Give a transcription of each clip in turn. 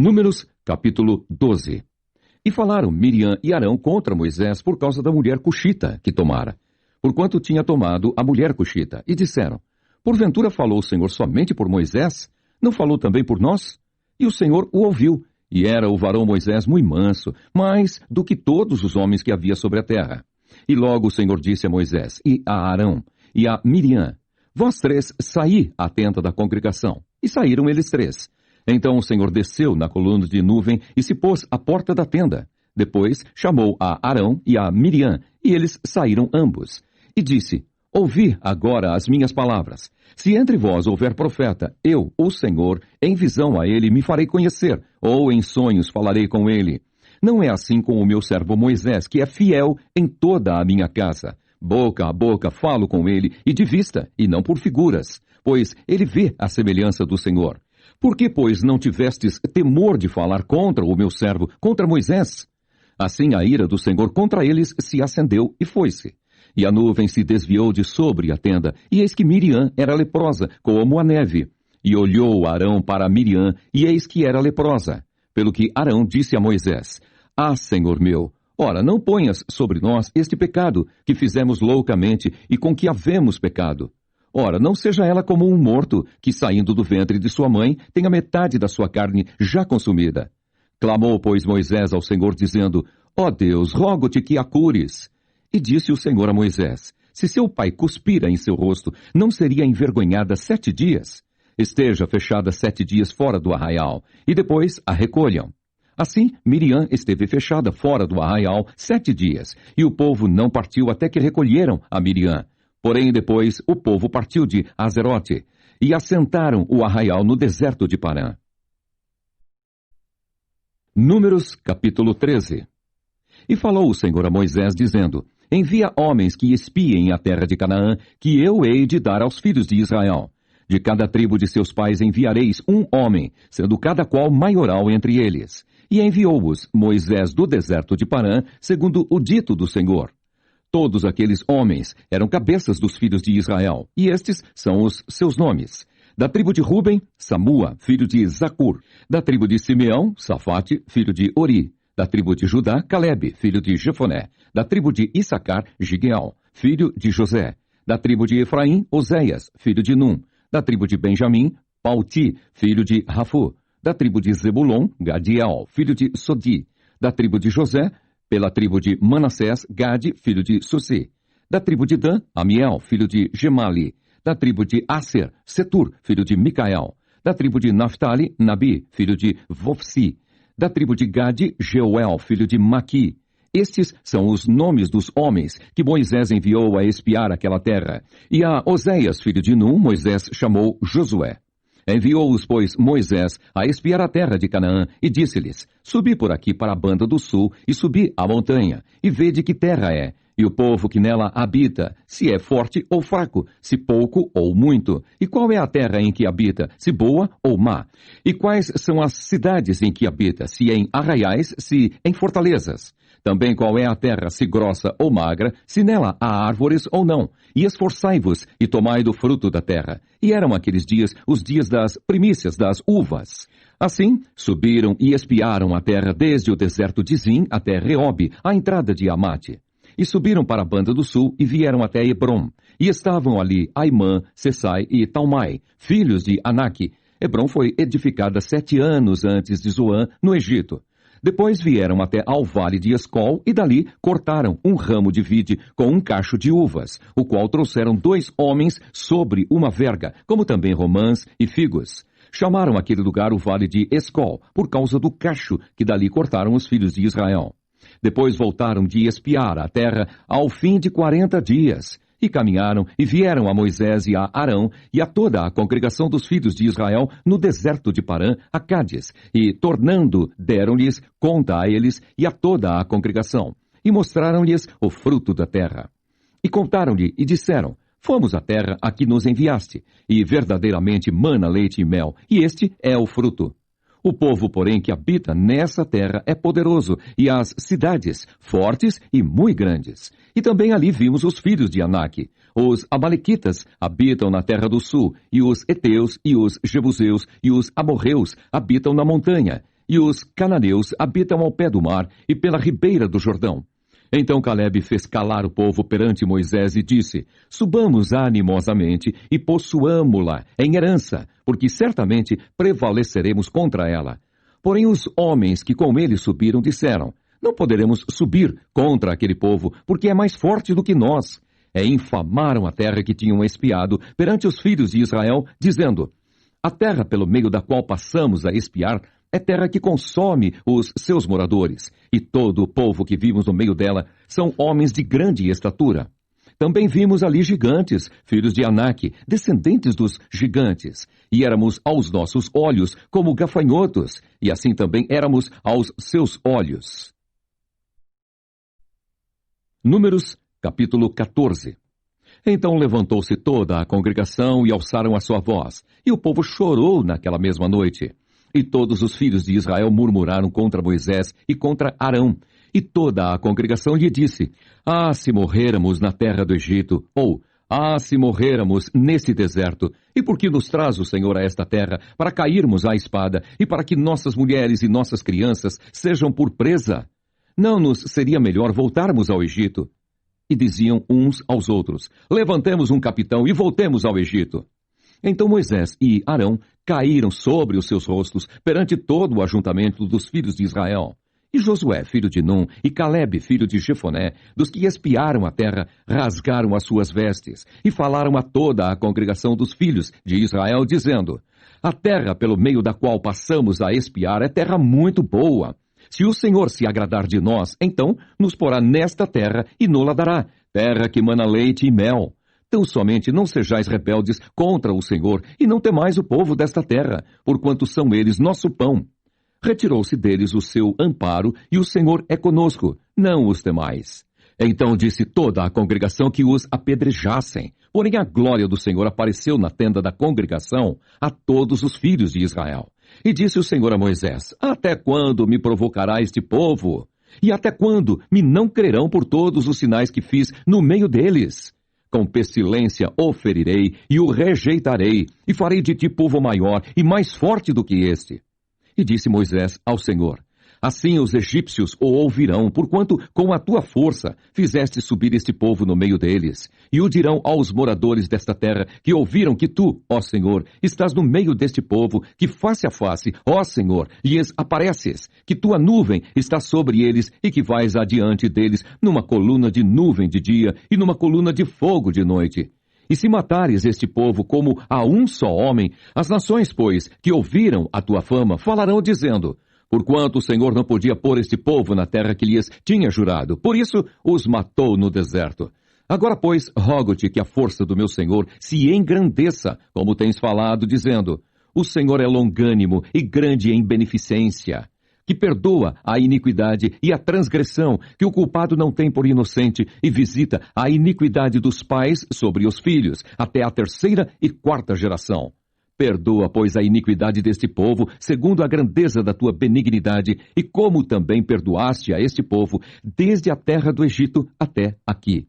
Números, capítulo 12. E falaram Miriam e Arão contra Moisés por causa da mulher cuxita que tomara, porquanto tinha tomado a mulher cuxita, e disseram: Porventura falou o Senhor somente por Moisés? Não falou também por nós? E o Senhor o ouviu, e era o varão Moisés muito manso, mais do que todos os homens que havia sobre a terra. E logo o Senhor disse a Moisés, e a Arão, e a Miriam: Vós três saí à tenda da congregação. E saíram eles três. Então o Senhor desceu na coluna de nuvem e se pôs à porta da tenda. Depois chamou a Arão e a Miriam, e eles saíram ambos. E disse: Ouvi agora as minhas palavras. Se entre vós houver profeta, eu, o Senhor, em visão a ele me farei conhecer, ou em sonhos falarei com ele. Não é assim com o meu servo Moisés, que é fiel em toda a minha casa. Boca a boca falo com ele, e de vista, e não por figuras, pois ele vê a semelhança do Senhor. Por que, pois, não tivestes temor de falar contra o meu servo, contra Moisés? Assim a ira do Senhor contra eles se acendeu e foi-se. E a nuvem se desviou de sobre a tenda, e eis que Miriam era leprosa, como a neve. E olhou Arão para Miriam, e eis que era leprosa. Pelo que Arão disse a Moisés: Ah, Senhor meu, ora, não ponhas sobre nós este pecado, que fizemos loucamente e com que havemos pecado. Ora, não seja ela como um morto, que saindo do ventre de sua mãe, tem a metade da sua carne já consumida. Clamou, pois, Moisés ao Senhor, dizendo: Ó Deus, rogo-te que a cures. E disse o Senhor a Moisés: Se seu pai cuspira em seu rosto, não seria envergonhada 7 dias? Esteja fechada 7 dias fora do arraial, e depois a recolham. Assim, Miriam esteve fechada fora do arraial 7 dias, e o povo não partiu até que recolheram a Miriam. Porém, depois, o povo partiu de Azerote, e assentaram o arraial no deserto de Parã. Números, capítulo 13. E falou o Senhor a Moisés, dizendo: Envia homens que espiem a terra de Canaã, que eu hei de dar aos filhos de Israel. De cada tribo de seus pais enviareis um homem, sendo cada qual maioral entre eles. E enviou-os Moisés do deserto de Parã, segundo o dito do Senhor. Todos aqueles homens eram cabeças dos filhos de Israel, e estes são os seus nomes. Da tribo de Ruben, Samua, filho de Zacur. Da tribo de Simeão, Safate, filho de Ori. Da tribo de Judá, Calebe, filho de Jefoné. Da tribo de Issacar, Gigeal, filho de José. Da tribo de Efraim, Oséias, filho de Num. Da tribo de Benjamim, Palti, filho de Rafu. Da tribo de Zebulon, Gadiel, filho de Sodi. Da tribo de José, pela tribo de Manassés, Gade, filho de Susi. Da tribo de Dan, Amiel, filho de Gemali. Da tribo de Aser, Setur, filho de Micael. Da tribo de Naphtali, Nabi, filho de Vofsi. Da tribo de Gade, Jeuel, filho de Maqui. Estes são os nomes dos homens que Moisés enviou a espiar aquela terra. E a Oséias, filho de Num, Moisés chamou Josué. Enviou-os, pois, Moisés a espiar a terra de Canaã, e disse-lhes: Subi por aqui para a banda do sul, e subi a montanha, e vede que terra é, e o povo que nela habita, se é forte ou fraco, se pouco ou muito, e qual é a terra em que habita, se boa ou má, e quais são as cidades em que habita, se em arraiais, se em fortalezas. Também qual é a terra, se grossa ou magra, se nela há árvores ou não. E esforçai-vos e tomai do fruto da terra. E eram aqueles dias os dias das primícias das uvas. Assim, subiram e espiaram a terra desde o deserto de Zim até Reobe, a entrada de Amate. E subiram para a banda do sul e vieram até Hebrom. E estavam ali Aimã, Sessai e Talmai, filhos de Anak. Hebrom foi edificada 7 anos antes de Zoan, no Egito. Depois vieram até ao vale de Escol, e dali cortaram um ramo de vide com um cacho de uvas, o qual trouxeram 2 homens sobre uma verga, como também romãs e figos. Chamaram aquele lugar o vale de Escol, por causa do cacho que dali cortaram os filhos de Israel. Depois voltaram de espiar a terra ao fim de 40 dias. E caminharam e vieram a Moisés e a Arão e a toda a congregação dos filhos de Israel no deserto de Parã, a Cádiz, e, tornando, deram-lhes conta a eles e a toda a congregação, e mostraram-lhes o fruto da terra. E contaram-lhe e disseram: Fomos à terra a que nos enviaste, e verdadeiramente mana leite e mel, e este é o fruto. O povo, porém, que habita nessa terra é poderoso, e as cidades fortes e muito grandes. E também ali vimos os filhos de Anak. Os amalequitas habitam na terra do sul, e os heteus, e os jebuseus, e os amorreus habitam na montanha. e os cananeus habitam ao pé do mar e pela ribeira do Jordão. Então Calebe fez calar o povo perante Moisés e disse: Subamos animosamente e possuamo-la em herança, porque certamente prevaleceremos contra ela. Porém os homens que com ele subiram disseram: Não poderemos subir contra aquele povo, porque é mais forte do que nós. Infamaram a terra que tinham espiado perante os filhos de Israel, dizendo: A terra pelo meio da qual passamos a espiar é terra que consome os seus moradores, e todo o povo que vimos no meio dela são homens de grande estatura. Também vimos ali gigantes, filhos de Anak, descendentes dos gigantes, e éramos aos nossos olhos como gafanhotos, e assim também éramos aos seus olhos. Números, capítulo 14. Então levantou-se toda a congregação e alçaram a sua voz, e o povo chorou naquela mesma noite. E todos os filhos de Israel murmuraram contra Moisés e contra Arão. E toda a congregação lhe disse: se morrêramos na terra do Egito, ou se morrêramos nesse deserto, e por que nos traz o Senhor a esta terra, para cairmos à espada, e para que nossas mulheres e nossas crianças sejam por presa? Não nos seria melhor voltarmos ao Egito? E diziam uns aos outros: Levantemos um capitão e voltemos ao Egito. Então Moisés e Arão caíram sobre os seus rostos perante todo o ajuntamento dos filhos de Israel. E Josué, filho de Num, e Calebe, filho de Jefoné, dos que espiaram a terra, rasgaram as suas vestes e falaram a toda a congregação dos filhos de Israel, dizendo: A terra pelo meio da qual passamos a espiar é terra muito boa. Se o Senhor se agradar de nós, então nos porá nesta terra e nos-la dará, terra que mana leite e mel. Tão somente não sejais rebeldes contra o Senhor, e não temais o povo desta terra, porquanto são eles nosso pão. Retirou-se deles o seu amparo, e o Senhor é conosco, não os temais. Então disse toda a congregação que os apedrejassem. Porém a glória do Senhor apareceu na tenda da congregação a todos os filhos de Israel. E disse o Senhor a Moisés: Até quando me provocará este povo? E até quando me não crerão por todos os sinais que fiz no meio deles? Com pestilência o ferirei e o rejeitarei, e farei de ti povo maior e mais forte do que este. E disse Moisés ao Senhor: Assim os egípcios o ouvirão, porquanto com a tua força fizeste subir este povo no meio deles. E o dirão aos moradores desta terra, que ouviram que tu, ó Senhor, estás no meio deste povo, que face a face, ó Senhor, lhes apareces, que tua nuvem está sobre eles e que vais adiante deles numa coluna de nuvem de dia e numa coluna de fogo de noite. E se matares este povo como a um só homem, as nações, pois, que ouviram a tua fama, falarão dizendo: Porquanto o Senhor não podia pôr este povo na terra que lhes tinha jurado, por isso os matou no deserto. Agora, pois, rogo-te que a força do meu Senhor se engrandeça, como tens falado, dizendo: O Senhor é longânimo e grande em beneficência, que perdoa a iniquidade e a transgressão que o culpado não tem por inocente, e visita a iniquidade dos pais sobre os filhos, até a 3ª e 4ª geração. Perdoa, pois, a iniquidade deste povo, segundo a grandeza da tua benignidade, e como também perdoaste a este povo, desde a terra do Egito até aqui.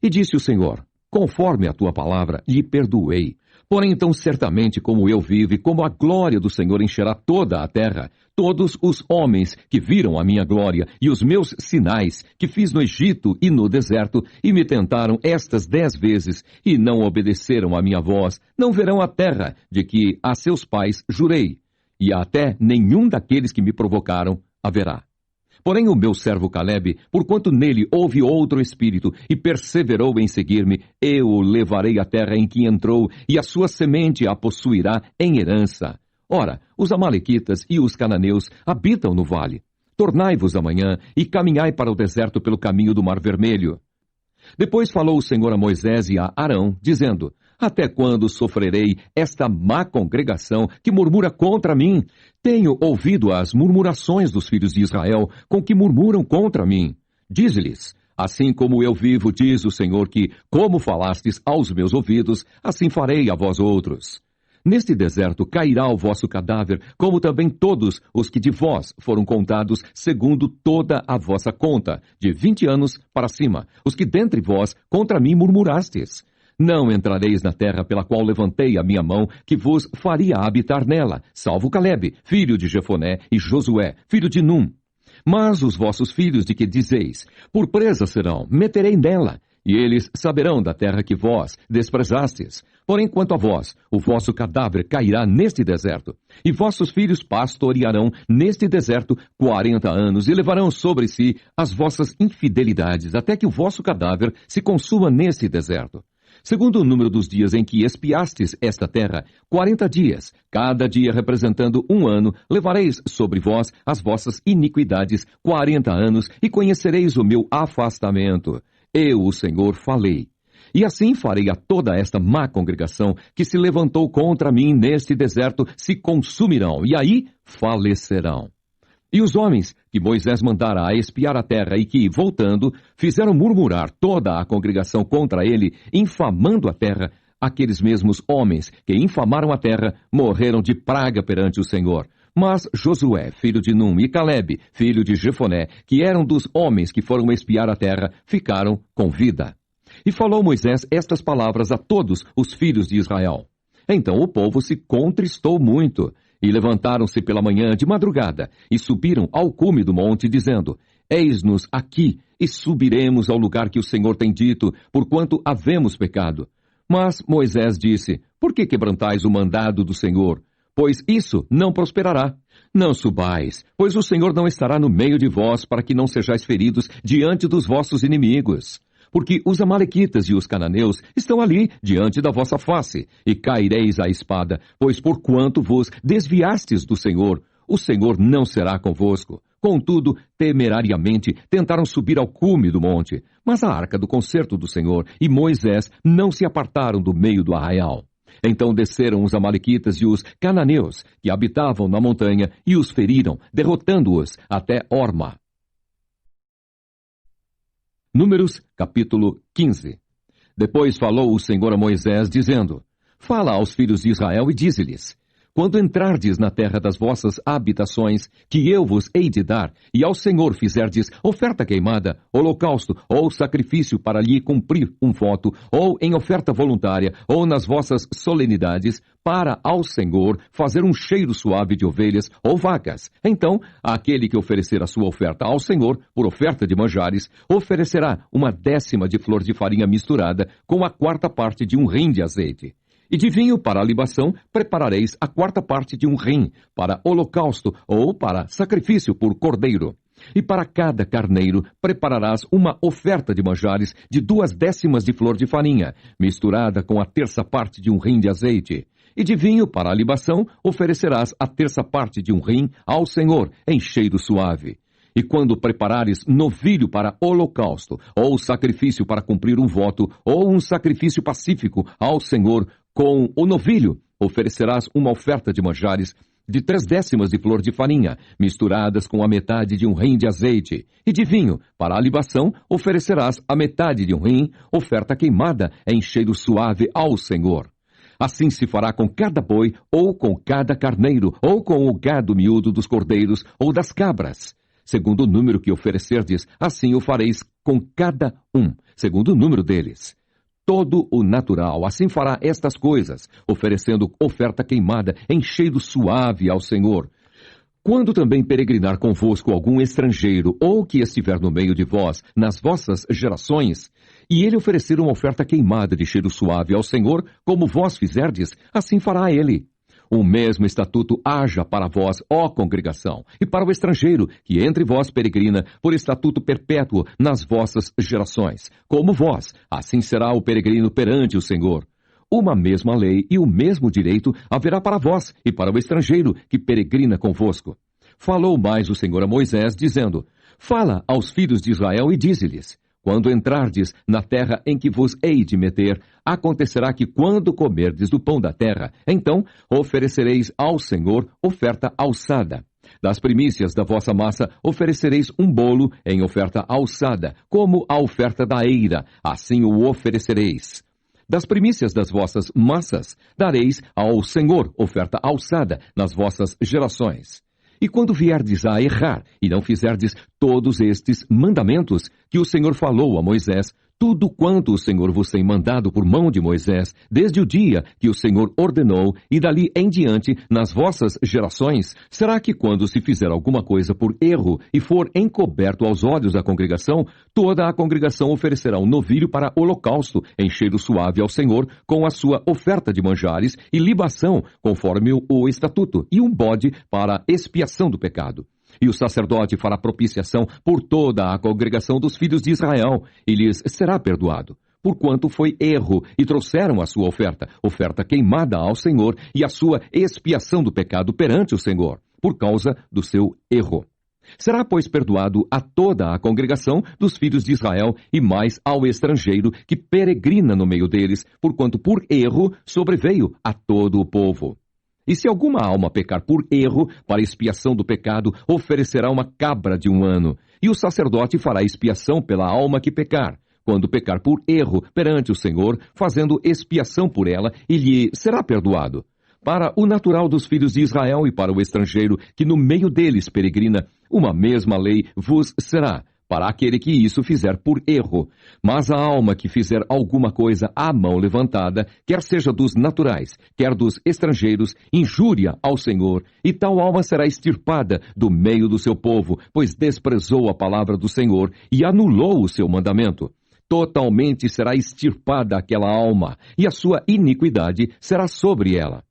E disse o Senhor: Conforme a tua palavra, lhe perdoei. Porém, então, certamente, como eu vivo, e como a glória do Senhor encherá toda a terra, todos os homens que viram a minha glória e os meus sinais que fiz no Egito e no deserto, e me tentaram estas 10 vezes, e não obedeceram à minha voz, não verão a terra de que a seus pais jurei, e até nenhum daqueles que me provocaram haverá. Porém o meu servo Calebe, porquanto nele houve outro espírito, e perseverou em seguir-me, eu o levarei à terra em que entrou, e a sua semente a possuirá em herança. Ora, os amalequitas e os cananeus habitam no vale. Tornai-vos amanhã, e caminhai para o deserto pelo caminho do Mar Vermelho. Depois falou o Senhor a Moisés e a Arão, dizendo: Até quando sofrerei esta má congregação que murmura contra mim? Tenho ouvido as murmurações dos filhos de Israel, com que murmuram contra mim. Dize-lhes: Assim como eu vivo, diz o Senhor, que, como falastes aos meus ouvidos, assim farei a vós outros. Neste deserto cairá o vosso cadáver, como também todos os que de vós foram contados segundo toda a vossa conta, de 20 anos para cima, os que dentre vós contra mim murmurastes. Não entrareis na terra pela qual levantei a minha mão, que vos faria habitar nela, salvo Calebe, filho de Jefoné, e Josué, filho de Num. Mas os vossos filhos de que dizeis, por presa serão, meterei nela, e eles saberão da terra que vós desprezastes. Porém, quanto a vós, o vosso cadáver cairá neste deserto, e vossos filhos pastorearão neste deserto 40 anos, e levarão sobre si as vossas infidelidades, até que o vosso cadáver se consuma neste deserto. Segundo o número dos dias em que espiastes esta terra, 40 dias, cada dia representando 1 ano, levareis sobre vós as vossas iniquidades 40 anos, e conhecereis o meu afastamento. Eu, o Senhor, falei. E assim farei a toda esta má congregação que se levantou contra mim neste deserto, se consumirão, e aí falecerão. E os homens que Moisés mandara a espiar a terra e que, voltando, fizeram murmurar toda a congregação contra ele, infamando a terra, aqueles mesmos homens que infamaram a terra morreram de praga perante o Senhor. Mas Josué, filho de Num, e Calebe, filho de Jefoné, que eram dos homens que foram espiar a terra, ficaram com vida. E falou Moisés estas palavras a todos os filhos de Israel. Então o povo se contristou muito, e levantaram-se pela manhã de madrugada, e subiram ao cume do monte, dizendo, Eis-nos aqui, e subiremos ao lugar que o Senhor tem dito, porquanto havemos pecado. Mas Moisés disse, Por que quebrantais o mandado do Senhor? Pois isso não prosperará. Não subais, pois o Senhor não estará no meio de vós, para que não sejais feridos diante dos vossos inimigos. Porque os amalequitas e os cananeus estão ali diante da vossa face, e caireis à espada, pois porquanto vos desviastes do Senhor, o Senhor não será convosco. Contudo, temerariamente tentaram subir ao cume do monte, mas a arca do concerto do Senhor e Moisés não se apartaram do meio do arraial. Então desceram os amalequitas e os cananeus, que habitavam na montanha, e os feriram, derrotando-os até Horma. Números, capítulo 15. Depois falou o Senhor a Moisés, dizendo, Fala aos filhos de Israel e dize-lhes, Quando entrardes na terra das vossas habitações, que eu vos hei de dar, e ao Senhor fizerdes oferta queimada, holocausto ou sacrifício para lhe cumprir um voto, ou em oferta voluntária, ou nas vossas solenidades, para ao Senhor fazer um cheiro suave de ovelhas ou vacas. Então, aquele que oferecer a sua oferta ao Senhor, por oferta de manjares, oferecerá 1/10 de flor de farinha misturada com 1/4 parte de um rim de azeite. E de vinho para a libação, preparareis 1/4 parte de um rim, para holocausto ou para sacrifício por cordeiro. E para cada carneiro, prepararás uma oferta de manjares de 2/10 de flor de farinha, misturada com 1/3 parte de um rim de azeite. E de vinho para a libação, oferecerás 1/3 parte de um rim ao Senhor, em cheiro suave. E quando preparares novilho para holocausto, ou sacrifício para cumprir um voto, ou um sacrifício pacífico ao Senhor, com o novilho, oferecerás uma oferta de manjares de 3/10 de flor de farinha, misturadas com 1/2 de um rim de azeite. E de vinho, para a libação, oferecerás 1/2 de um rim, oferta queimada em cheiro suave ao Senhor. Assim se fará com cada boi, ou com cada carneiro, ou com o gado miúdo dos cordeiros, ou das cabras. Segundo o número que oferecerdes, assim o fareis com cada um, segundo o número deles. Todo o natural assim fará estas coisas, oferecendo oferta queimada em cheiro suave ao Senhor. Quando também peregrinar convosco algum estrangeiro, ou que estiver no meio de vós, nas vossas gerações, e ele oferecer uma oferta queimada de cheiro suave ao Senhor, como vós fizerdes, assim fará ele. O mesmo estatuto haja para vós, ó congregação, e para o estrangeiro, que entre vós peregrina, por estatuto perpétuo nas vossas gerações. Como vós, assim será o peregrino perante o Senhor. Uma mesma lei e o mesmo direito haverá para vós e para o estrangeiro que peregrina convosco. Falou mais o Senhor a Moisés, dizendo, Fala aos filhos de Israel e dize-lhes, Quando entrardes na terra em que vos hei de meter, acontecerá que quando comerdes do pão da terra, então oferecereis ao Senhor oferta alçada. Das primícias da vossa massa oferecereis um bolo em oferta alçada, como a oferta da eira, assim o oferecereis. Das primícias das vossas massas dareis ao Senhor oferta alçada nas vossas gerações. E quando vierdes a errar, e não fizerdes todos estes mandamentos que o Senhor falou a Moisés, tudo quanto o Senhor vos tem mandado por mão de Moisés, desde o dia que o Senhor ordenou, e dali em diante, nas vossas gerações, será que quando se fizer alguma coisa por erro e for encoberto aos olhos da congregação, toda a congregação oferecerá um novilho para holocausto em cheiro suave ao Senhor, com a sua oferta de manjares e libação, conforme o estatuto, e um bode para expiação do pecado. E o sacerdote fará propiciação por toda a congregação dos filhos de Israel, e lhes será perdoado, porquanto foi erro, e trouxeram a sua oferta queimada ao Senhor, e a sua expiação do pecado perante o Senhor, por causa do seu erro. Será, pois, perdoado a toda a congregação dos filhos de Israel, e mais ao estrangeiro que peregrina no meio deles, porquanto por erro sobreveio a todo o povo. E se alguma alma pecar por erro, para expiação do pecado, oferecerá uma cabra de 1 ano, e o sacerdote fará expiação pela alma que pecar, quando pecar por erro perante o Senhor, fazendo expiação por ela, e lhe será perdoado. Para o natural dos filhos de Israel e para o estrangeiro que no meio deles peregrina, uma mesma lei vos será, para aquele que isso fizer por erro. Mas a alma que fizer alguma coisa à mão levantada, quer seja dos naturais, quer dos estrangeiros, injúria ao Senhor, e tal alma será extirpada do meio do seu povo, pois desprezou a palavra do Senhor e anulou o seu mandamento. Totalmente será extirpada aquela alma, e a sua iniquidade será sobre ela.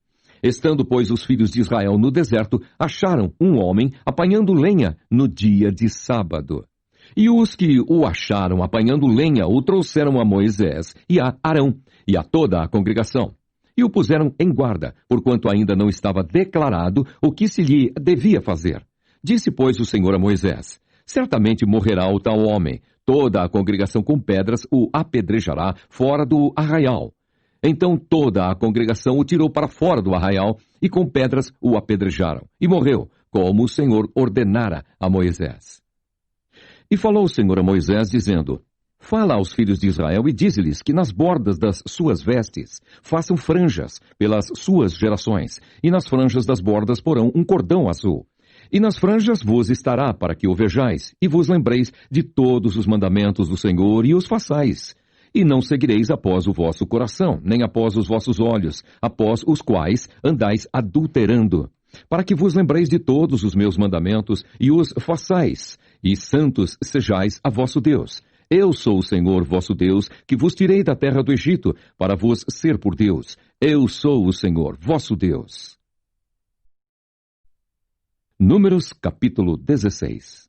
Estando, pois, os filhos de Israel no deserto, acharam um homem apanhando lenha no dia de sábado. E os que o acharam apanhando lenha o trouxeram a Moisés e a Arão e a toda a congregação. E o puseram em guarda, porquanto ainda não estava declarado o que se lhe devia fazer. Disse, pois, o Senhor a Moisés: certamente morrerá o tal homem. Toda a congregação com pedras o apedrejará fora do arraial. Então toda a congregação o tirou para fora do arraial e com pedras o apedrejaram. E morreu, como o Senhor ordenara a Moisés. E falou o Senhor a Moisés, dizendo: fala aos filhos de Israel e dize-lhes que nas bordas das suas vestes façam franjas pelas suas gerações, e nas franjas das bordas porão um cordão azul. E nas franjas vos estará para que o vejais, e vos lembreis de todos os mandamentos do Senhor e os façais. E não seguireis após o vosso coração, nem após os vossos olhos, após os quais andais adulterando, para que vos lembreis de todos os meus mandamentos e os façais, e santos sejais a vosso Deus. Eu sou o Senhor vosso Deus, que vos tirei da terra do Egito, para vos ser por Deus. Eu sou o Senhor vosso Deus. Números capítulo 16.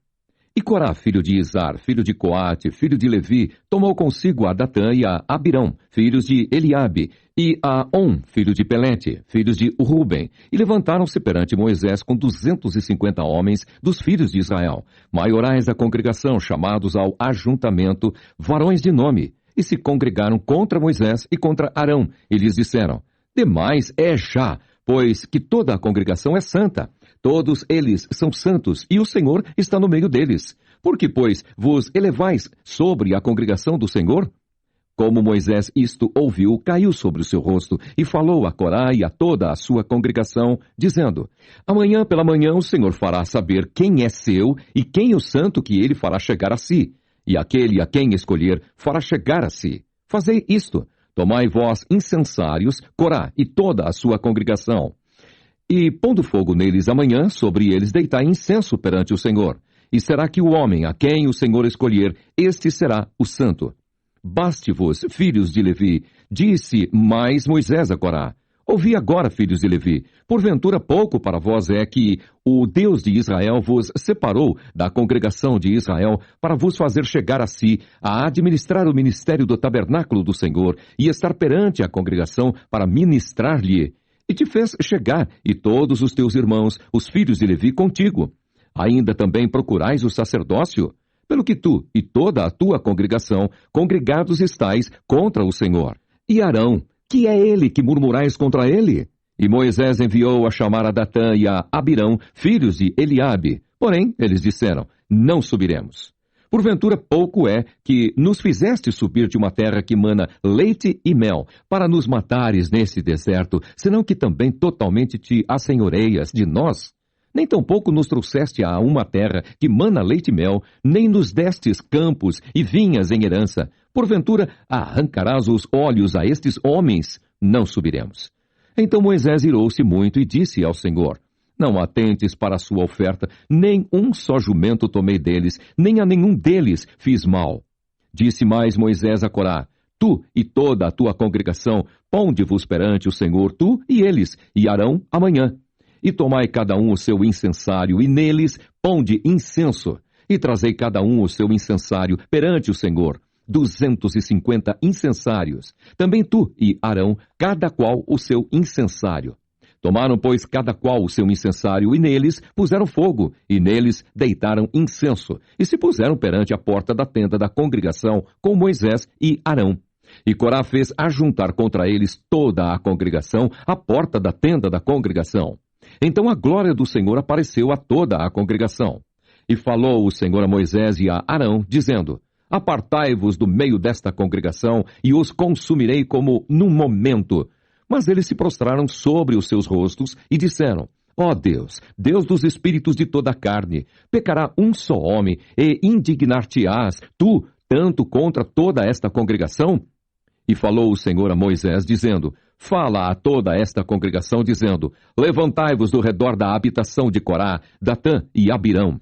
E Corá, filho de Izar, filho de Coate, filho de Levi, tomou consigo a Datã e a Abirão, filhos de Eliabe, e a On, filho de Pelete, filhos de Ruben, e levantaram-se perante Moisés com 250 homens dos filhos de Israel, maiorais da congregação, chamados ao ajuntamento, varões de nome, e se congregaram contra Moisés e contra Arão, e lhes disseram: demais é já, pois que toda a congregação é santa. Todos eles são santos, e o Senhor está no meio deles. Por que, pois, vos elevais sobre a congregação do Senhor? Como Moisés isto ouviu, caiu sobre o seu rosto, e falou a Corá e a toda a sua congregação, dizendo: amanhã pela manhã o Senhor fará saber quem é seu, e quem o santo que ele fará chegar a si. E aquele a quem escolher fará chegar a si. Fazei isto: tomai vós incensários, Corá e toda a sua congregação. E, pondo fogo neles amanhã, sobre eles deitai incenso perante o Senhor. E será que o homem a quem o Senhor escolher, este será o santo. Baste-vos, filhos de Levi, disse mais Moisés a Corá: ouvi agora, filhos de Levi, porventura pouco para vós é que o Deus de Israel vos separou da congregação de Israel para vos fazer chegar a si, a administrar o ministério do tabernáculo do Senhor e estar perante a congregação para ministrar-lhe. E te fez chegar, e todos os teus irmãos, os filhos de Levi, contigo. Ainda também procurais o sacerdócio? Pelo que tu e toda a tua congregação, congregados estais contra o Senhor. E Arão, que é ele que murmurais contra ele? E Moisés enviou a chamar a Datã e a Abirão, filhos de Eliabe. Porém, eles disseram: não subiremos. Porventura pouco é que nos fizeste subir de uma terra que mana leite e mel, para nos matares nesse deserto, senão que também totalmente te assenhoreias de nós? Nem tampouco nos trouxeste a uma terra que mana leite e mel, nem nos destes campos e vinhas em herança. Porventura arrancarás os olhos a estes homens? Não subiremos. Então Moisés irou-se muito e disse ao Senhor: Não atentes para a sua oferta, nem um só jumento tomei deles, nem a nenhum deles fiz mal. Disse mais Moisés a Corá: Tu e toda a tua congregação, ponde-vos perante o Senhor, tu e eles, e Arão amanhã. E tomai cada um o seu incensário, e neles ponde incenso. E trazei cada um o seu incensário perante o Senhor, 250 incensários. Também tu e Arão, cada qual o seu incensário. Tomaram, pois, cada qual o seu incensário, e neles puseram fogo, e neles deitaram incenso, e se puseram perante a porta da tenda da congregação com Moisés e Arão. E Corá fez ajuntar contra eles toda a congregação à porta da tenda da congregação. Então a glória do Senhor apareceu a toda a congregação. E falou o Senhor a Moisés e a Arão, dizendo: Apartai-vos do meio desta congregação, e os consumirei como num momento. Mas eles se prostraram sobre os seus rostos e disseram: Ó Deus, Deus dos espíritos de toda a carne, pecará um só homem, e indignar-te-ás, tu, tanto contra toda esta congregação? E falou o Senhor a Moisés, dizendo: Fala a toda esta congregação, dizendo: Levantai-vos do redor da habitação de Corá, Datã e Abirão.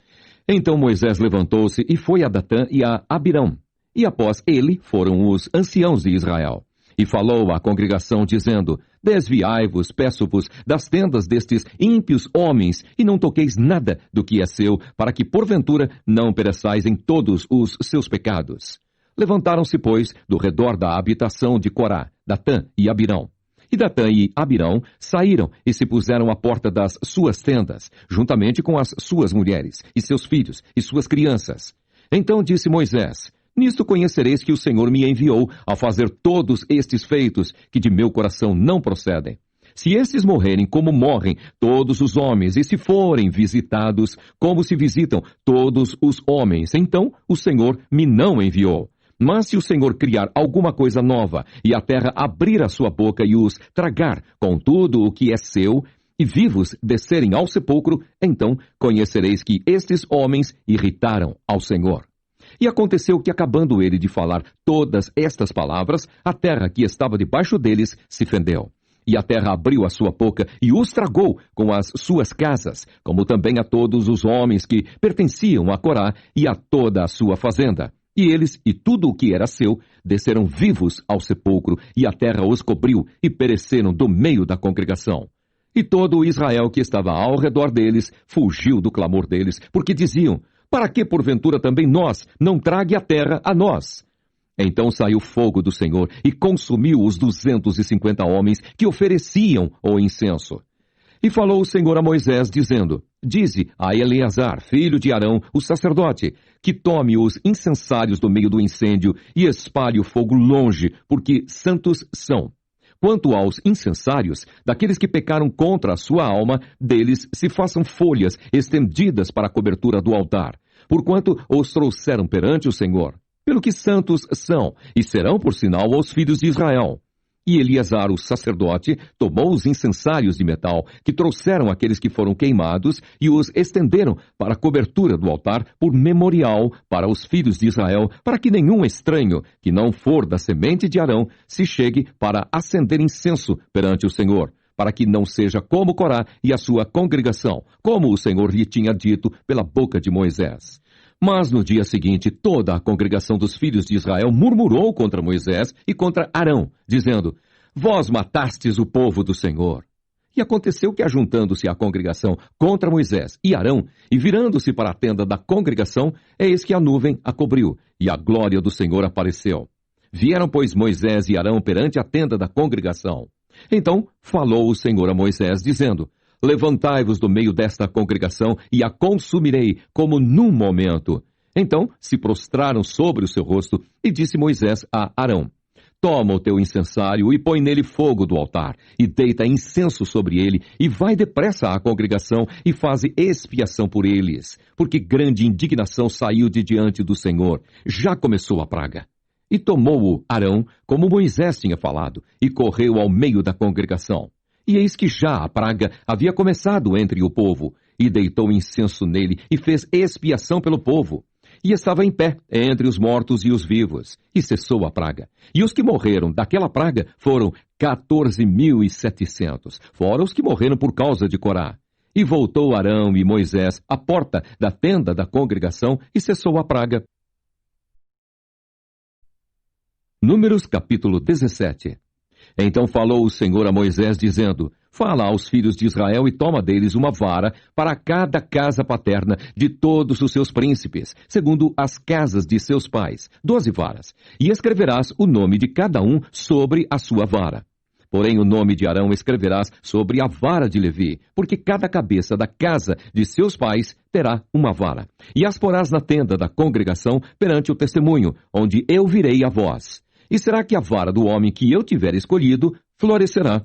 Então Moisés levantou-se e foi a Datã e a Abirão. E após ele foram os anciãos de Israel. E falou à congregação, dizendo: Desviai-vos, peço-vos, das tendas destes ímpios homens, e não toqueis nada do que é seu, para que porventura não pereçais em todos os seus pecados. Levantaram-se, pois, do redor da habitação de Corá, Datã e Abirão. E Datã e Abirão saíram e se puseram à porta das suas tendas, juntamente com as suas mulheres, e seus filhos, e suas crianças. Então disse Moisés: Nisto conhecereis que o Senhor me enviou a fazer todos estes feitos, que de meu coração não procedem. Se estes morrerem como morrem todos os homens, e se forem visitados como se visitam todos os homens, então o Senhor me não enviou. Mas se o Senhor criar alguma coisa nova, e a terra abrir a sua boca e os tragar com tudo o que é seu, e vivos descerem ao sepulcro, então conhecereis que estes homens irritaram ao Senhor. E aconteceu que, acabando ele de falar todas estas palavras, a terra que estava debaixo deles se fendeu. E a terra abriu a sua boca e os tragou com as suas casas, como também a todos os homens que pertenciam a Corá e a toda a sua fazenda. E eles e tudo o que era seu desceram vivos ao sepulcro, e a terra os cobriu, e pereceram do meio da congregação. E todo o Israel que estava ao redor deles fugiu do clamor deles, porque diziam: Para que porventura também nós não trague a terra a nós? Então saiu fogo do Senhor e consumiu os 250 homens que ofereciam o incenso. E falou o Senhor a Moisés, dizendo: Dize a Eleazar, filho de Arão, o sacerdote, que tome os incensários do meio do incêndio e espalhe o fogo longe, porque santos são. Quanto aos incensários, daqueles que pecaram contra a sua alma, deles se façam folhas estendidas para a cobertura do altar, porquanto os trouxeram perante o Senhor. Pelo que santos são, e serão por sinal aos filhos de Israel. E Eleazar, o sacerdote, tomou os incensários de metal que trouxeram aqueles que foram queimados e os estenderam para a cobertura do altar por memorial para os filhos de Israel, para que nenhum estranho, que não for da semente de Arão, se chegue para acender incenso perante o Senhor, para que não seja como Corá e a sua congregação, como o Senhor lhe tinha dito pela boca de Moisés. Mas no dia seguinte, toda a congregação dos filhos de Israel murmurou contra Moisés e contra Arão, dizendo: Vós matastes o povo do Senhor. E aconteceu que, ajuntando-se a congregação contra Moisés e Arão, e virando-se para a tenda da congregação, eis que a nuvem a cobriu, e a glória do Senhor apareceu. Vieram, pois, Moisés e Arão perante a tenda da congregação. Então falou o Senhor a Moisés, dizendo: Levantai-vos do meio desta congregação, e a consumirei, como num momento. Então se prostraram sobre o seu rosto, e disse Moisés a Arão: Toma o teu incensário, e põe nele fogo do altar, e deita incenso sobre ele, e vai depressa à congregação, e faze expiação por eles, porque grande indignação saiu de diante do Senhor, já começou a praga. E tomou-o Arão, como Moisés tinha falado, e correu ao meio da congregação. E eis que já a praga havia começado entre o povo, e deitou incenso nele, e fez expiação pelo povo. E estava em pé entre os mortos e os vivos, e cessou a praga. E os que morreram daquela praga foram 14.700, fora os que morreram por causa de Corá. E voltou Arão e Moisés à porta da tenda da congregação, e cessou a praga. Números capítulo 17. Então falou o Senhor a Moisés, dizendo: Fala aos filhos de Israel e toma deles uma vara para cada casa paterna de todos os seus príncipes, segundo as casas de seus pais, 12 varas, e escreverás o nome de cada um sobre a sua vara. Porém o nome de Arão escreverás sobre a vara de Levi, porque cada cabeça da casa de seus pais terá uma vara. E as porás na tenda da congregação perante o testemunho, onde eu virei a vós. E será que a vara do homem que eu tiver escolhido florescerá?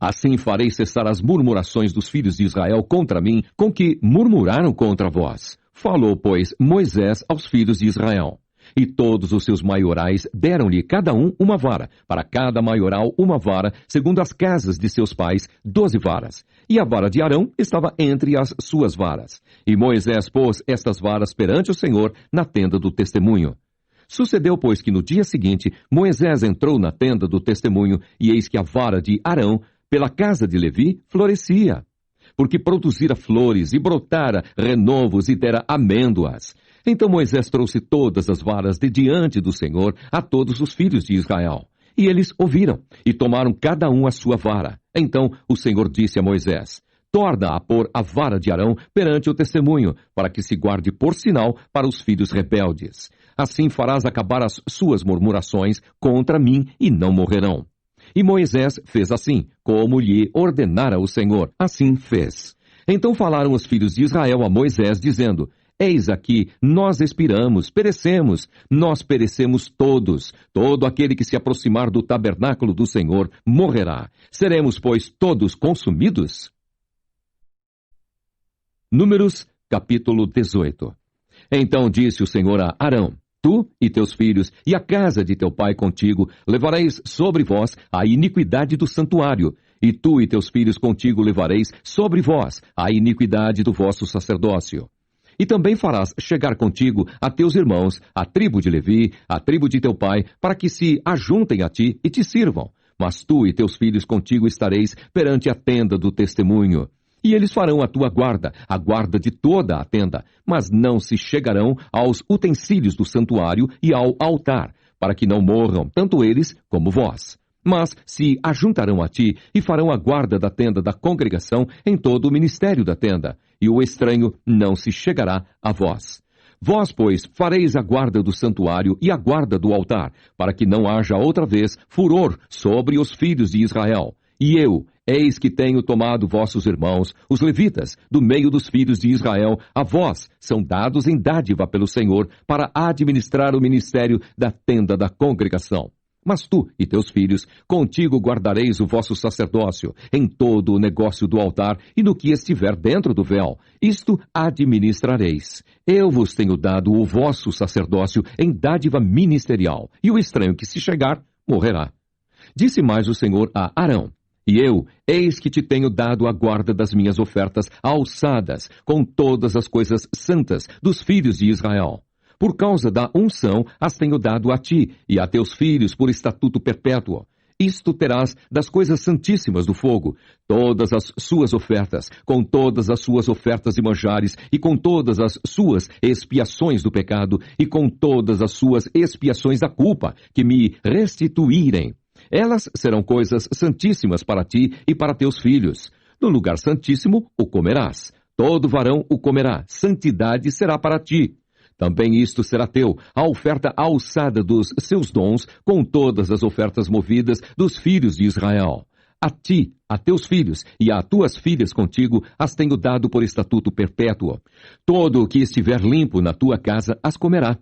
Assim farei cessar as murmurações dos filhos de Israel contra mim, com que murmuraram contra vós. Falou, pois, Moisés aos filhos de Israel. E todos os seus maiorais deram-lhe cada um uma vara, para cada maioral uma vara, segundo as casas de seus pais, 12 varas. E a vara de Arão estava entre as suas varas. E Moisés pôs estas varas perante o Senhor na tenda do testemunho. Sucedeu, pois, que no dia seguinte Moisés entrou na tenda do testemunho, e eis que a vara de Arão, pela casa de Levi, florescia, porque produzira flores, e brotara renovos, e dera amêndoas. Então Moisés trouxe todas as varas de diante do Senhor a todos os filhos de Israel. E eles ouviram, e tomaram cada um a sua vara. Então o Senhor disse a Moisés: Torna a pôr a vara de Arão perante o testemunho, para que se guarde por sinal para os filhos rebeldes. Assim farás acabar as suas murmurações contra mim, e não morrerão. E Moisés fez assim, como lhe ordenara o Senhor. Assim fez. Então falaram os filhos de Israel a Moisés, dizendo: Eis aqui, nós expiramos, perecemos, nós perecemos todos. Todo aquele que se aproximar do tabernáculo do Senhor morrerá. Seremos, pois, todos consumidos? Números, capítulo 18. Então disse o Senhor a Arão: Tu e teus filhos e a casa de teu pai contigo levareis sobre vós a iniquidade do santuário, e tu e teus filhos contigo levareis sobre vós a iniquidade do vosso sacerdócio. E também farás chegar contigo a teus irmãos, a tribo de Levi, a tribo de teu pai, para que se ajuntem a ti e te sirvam. Mas tu e teus filhos contigo estareis perante a tenda do testemunho. E eles farão a tua guarda, a guarda de toda a tenda, mas não se chegarão aos utensílios do santuário e ao altar, para que não morram tanto eles como vós. Mas se ajuntarão a ti e farão a guarda da tenda da congregação em todo o ministério da tenda, e o estranho não se chegará a vós. Vós, pois, fareis a guarda do santuário e a guarda do altar, para que não haja outra vez furor sobre os filhos de Israel. E eu, eis que tenho tomado vossos irmãos, os levitas, do meio dos filhos de Israel, a vós são dados em dádiva pelo Senhor, para administrar o ministério da tenda da congregação. Mas tu e teus filhos, contigo guardareis o vosso sacerdócio, em todo o negócio do altar e no que estiver dentro do véu. Isto administrareis. Eu vos tenho dado o vosso sacerdócio em dádiva ministerial, e o estranho que se chegar, morrerá. Disse mais o Senhor a Arão: E eu, eis que te tenho dado a guarda das minhas ofertas alçadas, com todas as coisas santas dos filhos de Israel. Por causa da unção, as tenho dado a ti e a teus filhos por estatuto perpétuo. Isto terás das coisas santíssimas do fogo, todas as suas ofertas, com todas as suas ofertas e manjares, e com todas as suas expiações do pecado, e com todas as suas expiações da culpa, que me restituírem. Elas serão coisas santíssimas para ti e para teus filhos. No lugar santíssimo o comerás. Todo varão o comerá. Santidade será para ti. Também isto será teu, a oferta alçada dos seus dons, com todas as ofertas movidas dos filhos de Israel. A ti, a teus filhos e a tuas filhas contigo, as tenho dado por estatuto perpétuo. Todo o que estiver limpo na tua casa as comerá.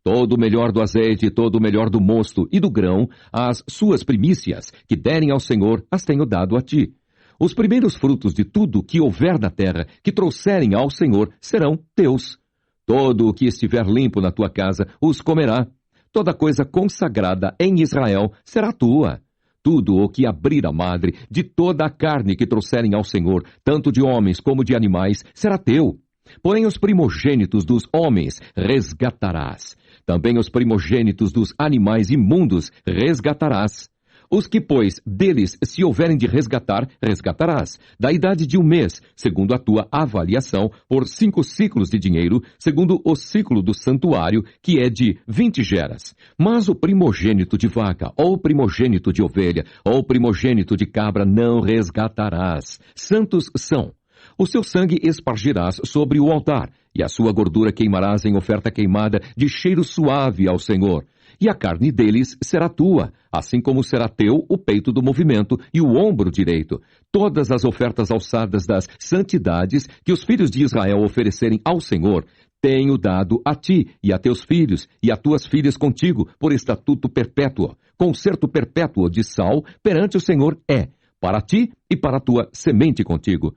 Todo o melhor do azeite, todo o melhor do mosto e do grão, as suas primícias, que derem ao Senhor, as tenho dado a ti. Os primeiros frutos de tudo que houver na terra, que trouxerem ao Senhor, serão teus. Todo o que estiver limpo na tua casa os comerá. Toda coisa consagrada em Israel será tua. tudo o que abrir a madre, de toda a carne que trouxerem ao Senhor, tanto de homens como de animais, será teu. Porém os primogênitos dos homens resgatarás. Também os primogênitos dos animais imundos resgatarás. Os que, pois, deles se houverem de resgatar, resgatarás, da idade de 1 mês, segundo a tua avaliação, por 5 ciclos de dinheiro, segundo o ciclo do santuário, que é de 20 geras. Mas o primogênito de vaca, ou primogênito de ovelha, ou primogênito de cabra não resgatarás. Santos são. O seu sangue espargirás sobre o altar, e a sua gordura queimarás em oferta queimada de cheiro suave ao Senhor. E a carne deles será tua, assim como será teu o peito do movimento e o ombro direito. Todas as ofertas alçadas das santidades que os filhos de Israel oferecerem ao Senhor, tenho dado a ti e a teus filhos e a tuas filhas contigo por estatuto perpétuo. Concerto perpétuo de sal perante o Senhor é, para ti e para a tua semente contigo.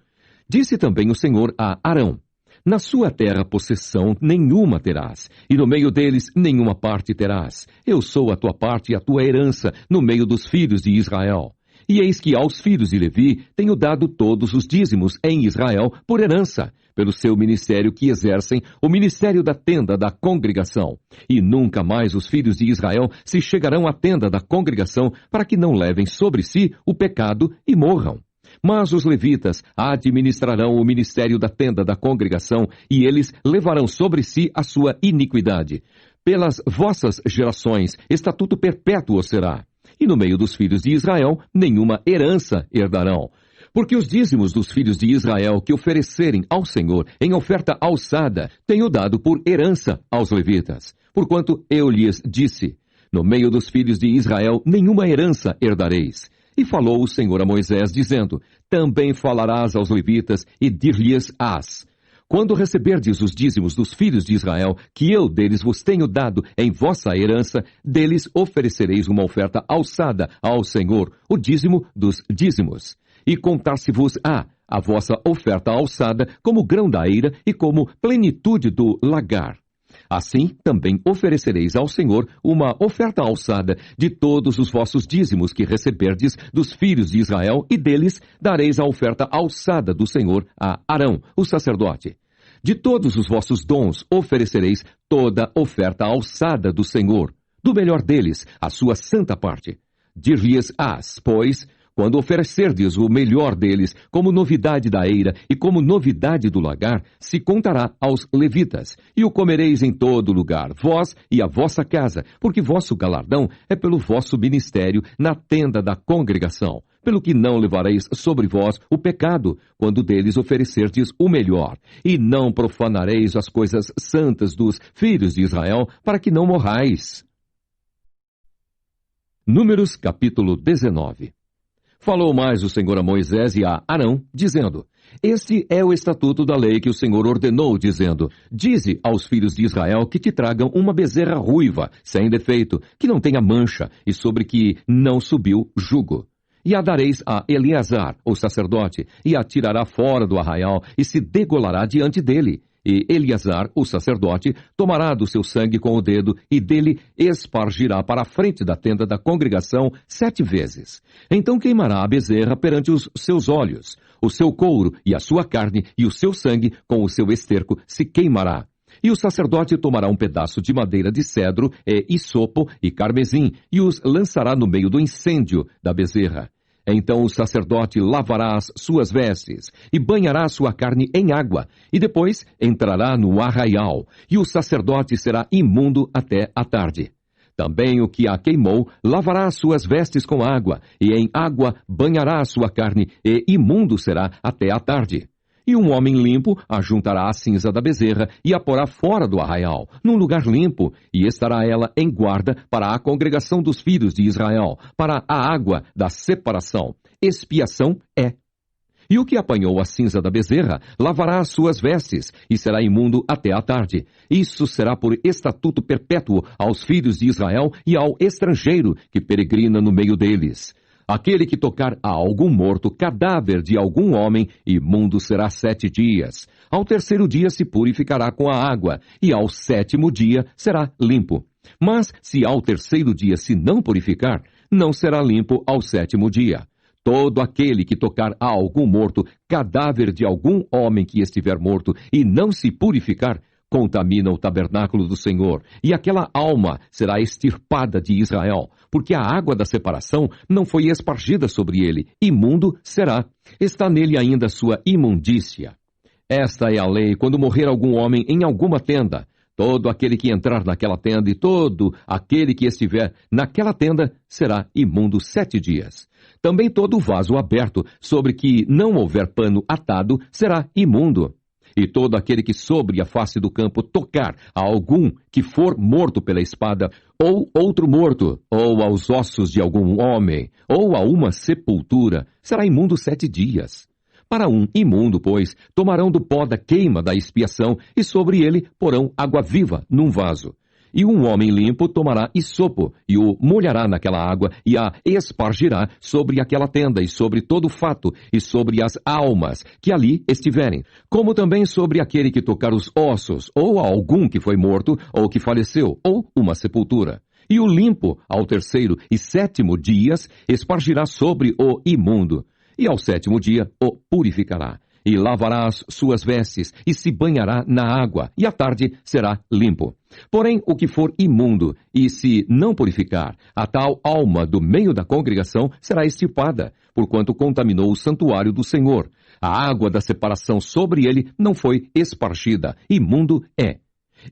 Disse também o Senhor a Arão: na sua terra possessão nenhuma terás, e no meio deles nenhuma parte terás. Eu sou a tua parte e a tua herança no meio dos filhos de Israel. E eis que aos filhos de Levi tenho dado todos os dízimos em Israel por herança, pelo seu ministério que exercem, o ministério da tenda da congregação. E nunca mais os filhos de Israel se chegarão à tenda da congregação, para que não levem sobre si o pecado e morram. Mas os levitas administrarão o ministério da tenda da congregação, e eles levarão sobre si a sua iniquidade. Pelas vossas gerações, estatuto perpétuo será. E no meio dos filhos de Israel, nenhuma herança herdarão. Porque os dízimos dos filhos de Israel que oferecerem ao Senhor em oferta alçada, tenho dado por herança aos levitas. Porquanto eu lhes disse: no meio dos filhos de Israel, nenhuma herança herdareis. E falou o Senhor a Moisés, dizendo: também falarás aos levitas e dir-lhes-ás: quando receberdes os dízimos dos filhos de Israel, que eu deles vos tenho dado em vossa herança, deles oferecereis uma oferta alçada ao Senhor, o dízimo dos dízimos. E contar-se-vos-á a vossa oferta alçada como grão da eira e como plenitude do lagar. Assim também oferecereis ao Senhor uma oferta alçada de todos os vossos dízimos que receberdes dos filhos de Israel, e deles dareis a oferta alçada do Senhor a Arão, o sacerdote. De todos os vossos dons oferecereis toda oferta alçada do Senhor, do melhor deles, a sua santa parte. Dir-lhes-ás, pois, quando oferecerdes o melhor deles, como novidade da eira e como novidade do lagar, se contará aos levitas, e o comereis em todo lugar, vós e a vossa casa, porque vosso galardão é pelo vosso ministério na tenda da congregação, pelo que não levareis sobre vós o pecado, quando deles oferecerdes o melhor, e não profanareis as coisas santas dos filhos de Israel, para que não morrais. Números capítulo 19. Falou mais o Senhor a Moisés e a Arão, dizendo: este é o estatuto da lei que o Senhor ordenou, dizendo: dize aos filhos de Israel que te tragam uma bezerra ruiva, sem defeito, que não tenha mancha, e sobre que não subiu jugo. E a dareis a Eleazar, o sacerdote, e a tirará fora do arraial, e se degolará diante dele. E Eleazar, o sacerdote, tomará do seu sangue com o dedo, e dele espargirá para a frente da tenda da congregação 7 vezes. Então queimará a bezerra perante os seus olhos. O seu couro e a sua carne e o seu sangue com o seu esterco se queimará. E o sacerdote tomará um pedaço de madeira de cedro, hisopo e carmesim, e os lançará no meio do incêndio da bezerra. Então o sacerdote lavará as suas vestes e banhará a sua carne em água, e depois entrará no arraial, e o sacerdote será imundo até a tarde. Também o que a queimou lavará as suas vestes com água, e em água banhará a sua carne, e imundo será até a tarde. E um homem limpo ajuntará a cinza da bezerra e a porá fora do arraial, num lugar limpo, e estará ela em guarda para a congregação dos filhos de Israel, para a água da separação. Expiação é. E o que apanhou a cinza da bezerra lavará as suas vestes, e será imundo até a tarde. Isso será por estatuto perpétuo aos filhos de Israel e ao estrangeiro que peregrina no meio deles. Aquele que tocar a algum morto, cadáver de algum homem, imundo será 7 dias. Ao 3º dia se purificará com a água, e ao 7º dia será limpo. Mas, se ao 3º dia se não purificar, não será limpo ao 7º dia. Todo aquele que tocar a algum morto, cadáver de algum homem que estiver morto, e não se purificar, contamina o tabernáculo do Senhor, e aquela alma será extirpada de Israel, porque a água da separação não foi espargida sobre ele, imundo será. Está nele ainda sua imundícia. Esta é a lei quando morrer algum homem em alguma tenda. Todo aquele que entrar naquela tenda e todo aquele que estiver naquela tenda será imundo 7 dias. Também todo vaso aberto, sobre que não houver pano atado, será imundo. E todo aquele que sobre a face do campo tocar a algum que for morto pela espada, ou outro morto, ou aos ossos de algum homem, ou a uma sepultura, será imundo 7 dias. Para um imundo, pois, tomarão do pó da queima da expiação, e sobre ele porão água viva num vaso. E um homem limpo tomará isopo, e o molhará naquela água, e a espargirá sobre aquela tenda, e sobre todo o fato, e sobre as almas que ali estiverem, como também sobre aquele que tocar os ossos, ou a algum que foi morto, ou que faleceu, ou uma sepultura. E o limpo, ao 3º e 7º dias, espargirá sobre o imundo, e ao 7º dia o purificará. E lavará as suas vestes, e se banhará na água, e à tarde será limpo. Porém, o que for imundo, e se não purificar, a tal alma do meio da congregação será extirpada, porquanto contaminou o santuário do Senhor. A água da separação sobre ele não foi espargida, imundo é.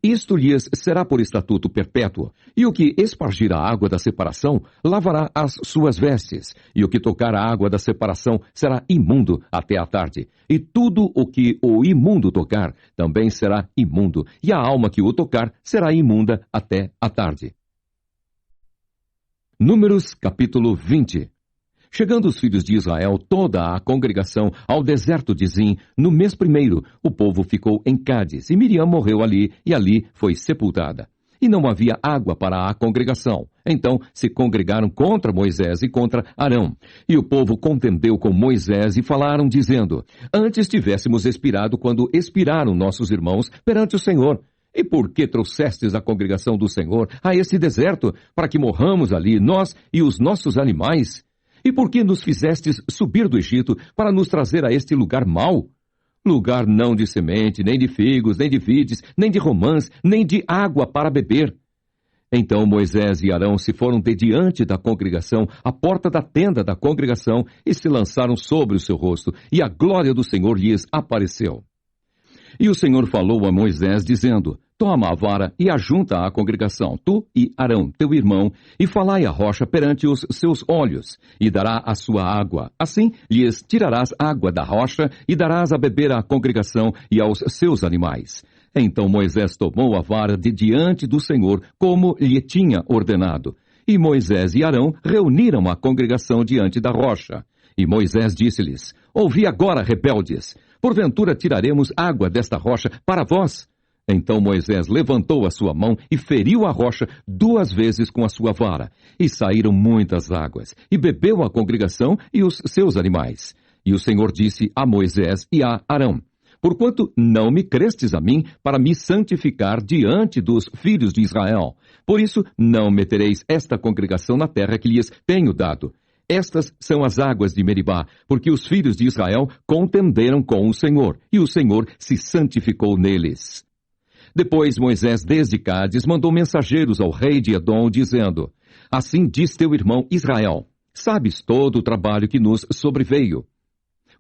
Isto lhes será por estatuto perpétuo, e o que espargir a água da separação lavará as suas vestes, e o que tocar a água da separação será imundo até a tarde. E tudo o que o imundo tocar também será imundo, e a alma que o tocar será imunda até a tarde. Números capítulo 20. Chegando os filhos de Israel, toda a congregação, ao deserto de Zim, no mês 1º, o povo ficou em Cádiz, e Miriam morreu ali, e ali foi sepultada. E não havia água para a congregação. Então se congregaram contra Moisés e contra Arão. E o povo contendeu com Moisés e falaram, dizendo: Antes tivéssemos expirado quando expiraram nossos irmãos perante o Senhor. E por que trouxestes a congregação do Senhor a esse deserto, para que morramos ali, nós e os nossos animais? E por que nos fizestes subir do Egito para nos trazer a este lugar mau? Lugar não de semente, nem de figos, nem de vides, nem de romãs, nem de água para beber. Então Moisés e Arão se foram de diante da congregação, à porta da tenda da congregação, e se lançaram sobre o seu rosto, e a glória do Senhor lhes apareceu. E o Senhor falou a Moisés, dizendo: Toma a vara e ajunta a congregação, tu e Arão, teu irmão, e falai a rocha perante os seus olhos, e dará a sua água. Assim lhes tirarás água da rocha, e darás a beber à congregação e aos seus animais. Então Moisés tomou a vara de diante do Senhor, como lhe tinha ordenado. E Moisés e Arão reuniram a congregação diante da rocha. E Moisés disse-lhes: Ouvi agora, rebeldes, porventura tiraremos água desta rocha para vós? Então Moisés levantou a sua mão e feriu a rocha 2 vezes com a sua vara. E saíram muitas águas, e bebeu a congregação e os seus animais. E o Senhor disse a Moisés e a Arão: Porquanto não me crestes a mim para me santificar diante dos filhos de Israel, por isso não metereis esta congregação na terra que lhes tenho dado. Estas são as águas de Meribá, porque os filhos de Israel contenderam com o Senhor, e o Senhor se santificou neles. Depois Moisés, desde Cádiz, mandou mensageiros ao rei de Edom, dizendo: Assim diz teu irmão Israel: Sabes todo o trabalho que nos sobreveio.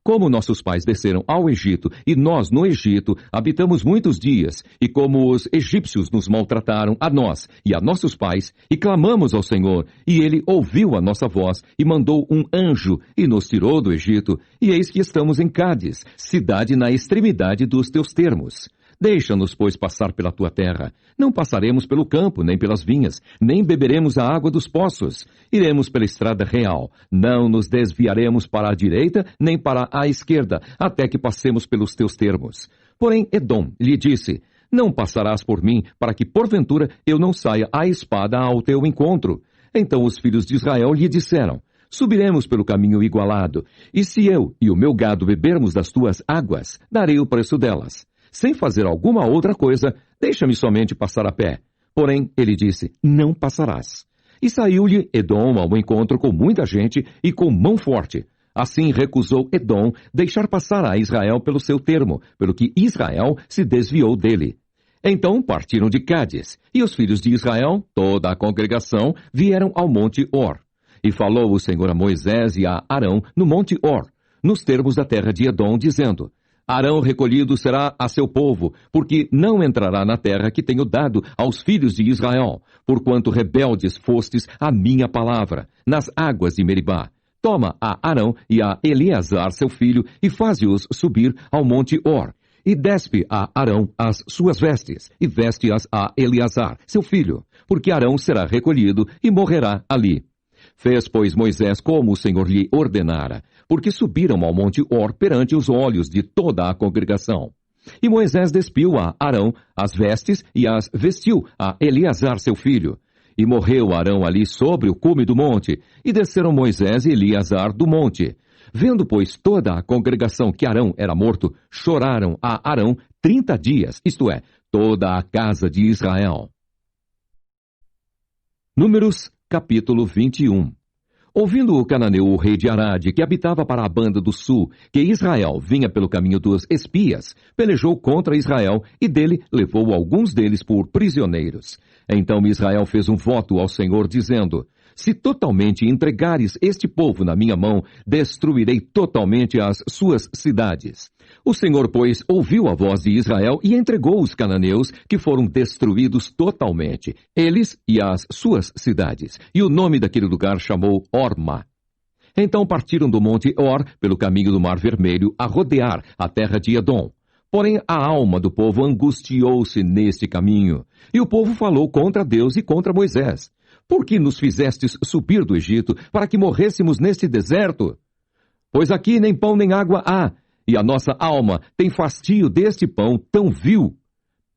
Como nossos pais desceram ao Egito, e nós no Egito habitamos muitos dias, e como os egípcios nos maltrataram a nós e a nossos pais, e clamamos ao Senhor, e ele ouviu a nossa voz, e mandou um anjo, e nos tirou do Egito, e eis que estamos em Cádiz, cidade na extremidade dos teus termos. Deixa-nos, pois, passar pela tua terra. Não passaremos pelo campo, nem pelas vinhas, nem beberemos a água dos poços. Iremos pela estrada real. Não nos desviaremos para a direita, nem para a esquerda, até que passemos pelos teus termos. Porém, Edom lhe disse: Não passarás por mim, para que, porventura, eu não saia a espada ao teu encontro. Então os filhos de Israel lhe disseram: Subiremos pelo caminho igualado, e se eu e o meu gado bebermos das tuas águas, darei o preço delas. Sem fazer alguma outra coisa, deixa-me somente passar a pé. Porém, ele disse: Não passarás. E saiu-lhe Edom ao encontro com muita gente e com mão forte. Assim recusou Edom deixar passar a Israel pelo seu termo, pelo que Israel se desviou dele. Então partiram de Cádiz, e os filhos de Israel, toda a congregação, vieram ao monte Or. E falou o Senhor a Moisés e a Arão no monte Or, nos termos da terra de Edom, dizendo: Arão recolhido será a seu povo, porque não entrará na terra que tenho dado aos filhos de Israel, porquanto rebeldes fostes à minha palavra, nas águas de Meribá. Toma a Arão e a Eleazar seu filho, e faze-os subir ao monte Or, e despe a Arão as suas vestes, e veste-as a Eleazar seu filho, porque Arão será recolhido e morrerá ali. Fez, pois, Moisés como o Senhor lhe ordenara, porque subiram ao monte Or perante os olhos de toda a congregação. E Moisés despiu a Arão as vestes e as vestiu a Eleazar seu filho. E morreu Arão ali sobre o cume do monte, e desceram Moisés e Eleazar do monte. Vendo, pois, toda a congregação que Arão era morto, choraram a Arão 30 dias, isto é, toda a casa de Israel. Números, capítulo 21. Ouvindo o cananeu, o rei de Arade, que habitava para a banda do sul, que Israel vinha pelo caminho dos espias, pelejou contra Israel e dele levou alguns deles por prisioneiros. Então Israel fez um voto ao Senhor, dizendo: Se totalmente entregares este povo na minha mão, destruirei totalmente as suas cidades. O Senhor, pois, ouviu a voz de Israel e entregou os cananeus, que foram destruídos totalmente, eles e as suas cidades. E o nome daquele lugar chamou Orma. Então partiram do monte Or, pelo caminho do Mar Vermelho, a rodear a terra de Edom. Porém, a alma do povo angustiou-se neste caminho. E o povo falou contra Deus e contra Moisés: Por que nos fizestes subir do Egito, para que morrêssemos neste deserto? Pois aqui nem pão nem água há, e a nossa alma tem fastio deste pão tão vil.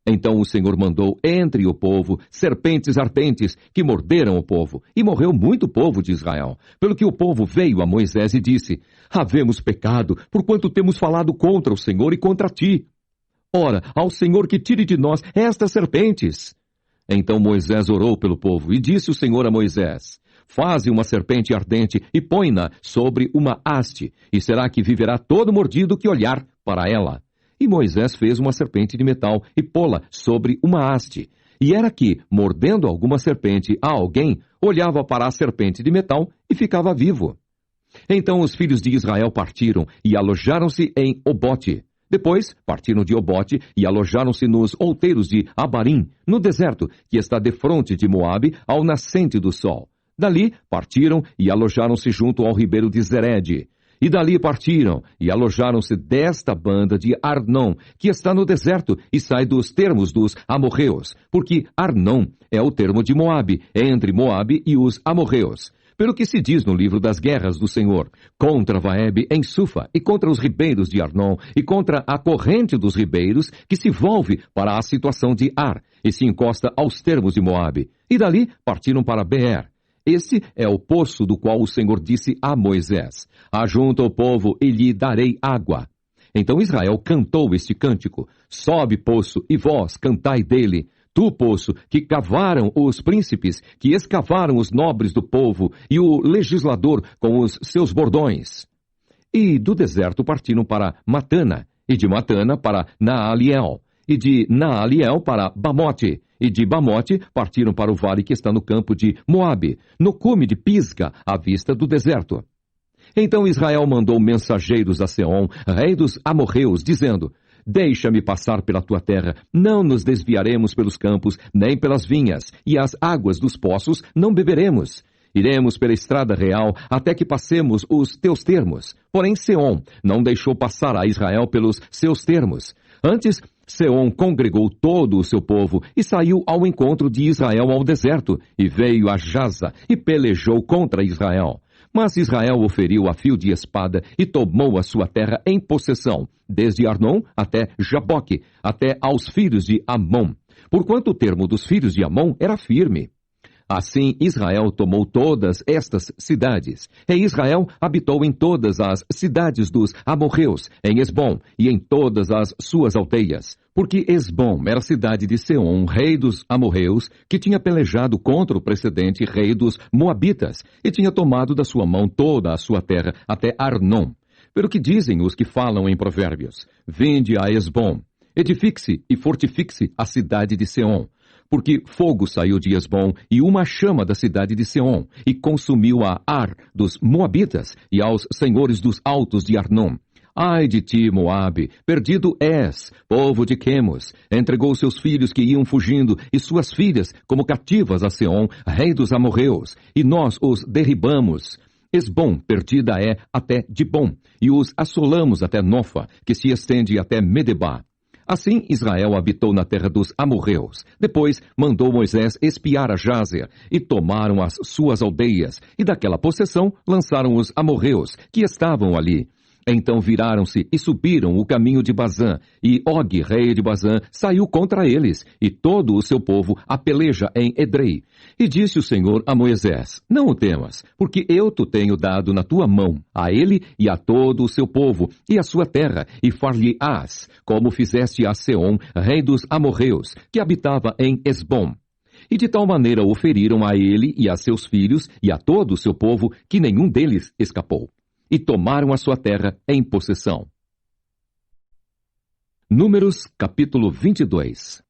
Então o Senhor mandou entre o povo serpentes ardentes que morderam o povo, e morreu muito povo de Israel. Pelo que o povo veio a Moisés e disse: Havemos pecado, porquanto temos falado contra o Senhor e contra ti. Ora, ao Senhor que tire de nós estas serpentes. Então Moisés orou pelo povo, e disse o Senhor a Moisés: Faze uma serpente ardente e põe-na sobre uma haste, e será que viverá todo mordido que olhar para ela. E Moisés fez uma serpente de metal e pô-la sobre uma haste. E era que, mordendo alguma serpente a alguém, olhava para a serpente de metal e ficava vivo. Então os filhos de Israel partiram e alojaram-se em Obote. Depois partiram de Obote e alojaram-se nos outeiros de Abarim, no deserto, que está defronte de Moabe, ao nascente do sol. Dali partiram e alojaram-se junto ao ribeiro de Zered. E dali partiram e alojaram-se desta banda de Arnon, que está no deserto e sai dos termos dos amorreus, porque Arnon é o termo de Moabe, entre Moabe e os amorreus. Pelo que se diz no livro das guerras do Senhor, contra Vaeb em Sufa, e contra os ribeiros de Arnon, e contra a corrente dos ribeiros, que se volve para a situação de Ar, e se encosta aos termos de Moabe. E dali partiram para Beer. Este é o poço do qual o Senhor disse a Moisés: Ajunta o povo e lhe darei água. Então Israel cantou este cântico: Sobe, poço, e vós cantai dele. Tu, poço, que cavaram os príncipes, que escavaram os nobres do povo, e o legislador com os seus bordões. E do deserto partiram para Matana, e de Matana para Naaliel, e de Naaliel para Bamote, e de Bamote partiram para o vale que está no campo de Moabe, no cume de Pisga, à vista do deserto. Então Israel mandou mensageiros a Seom, rei dos amorreus, dizendo: Deixa-me passar pela tua terra, não nos desviaremos pelos campos, nem pelas vinhas, e as águas dos poços não beberemos. Iremos pela estrada real, até que passemos os teus termos. Porém Seom não deixou passar a Israel pelos seus termos. Antes, Seom congregou todo o seu povo e saiu ao encontro de Israel ao deserto, e veio a Jaza e pelejou contra Israel. Mas Israel o feriu a fio de espada e tomou a sua terra em possessão, desde Arnon até Jaboque, até aos filhos de Amon, porquanto o termo dos filhos de Amon era firme. Assim Israel tomou todas estas cidades. E Israel habitou em todas as cidades dos amorreus, em Esbom e em todas as suas aldeias. Porque Esbom era cidade de Seom, rei dos amorreus, que tinha pelejado contra o precedente rei dos moabitas, e tinha tomado da sua mão toda a sua terra até Arnon. Pelo que dizem os que falam em provérbios: vinde a Esbom, edifique-se e fortifique-se a cidade de Seom. Porque fogo saiu de Esbom e uma chama da cidade de Seom, e consumiu a Ar dos moabitas e aos senhores dos altos de Arnon. Ai de ti, Moabe, perdido és, povo de Quemos, entregou seus filhos que iam fugindo e suas filhas como cativas a Seom, rei dos amorreus, e nós os derribamos. Esbom perdida é até Dibom, e os assolamos até Nofa, que se estende até Medebá. Assim Israel habitou na terra dos amorreus. Depois mandou Moisés espiar a Jazer, e tomaram as suas aldeias, e daquela possessão lançaram os amorreus, que estavam ali. Então viraram-se e subiram o caminho de Bazã, e Og, rei de Bazã, saiu contra eles, e todo o seu povo a peleja em Edrei. E disse o Senhor a Moisés: não o temas, porque eu te tenho dado na tua mão, a ele e a todo o seu povo, e a sua terra, e far-lhe-ás, como fizeste a Seom, rei dos amorreus, que habitava em Esbom. E de tal maneira o feriram a ele e a seus filhos, e a todo o seu povo, que nenhum deles escapou. E tomaram a sua terra em possessão. Números, capítulo 22.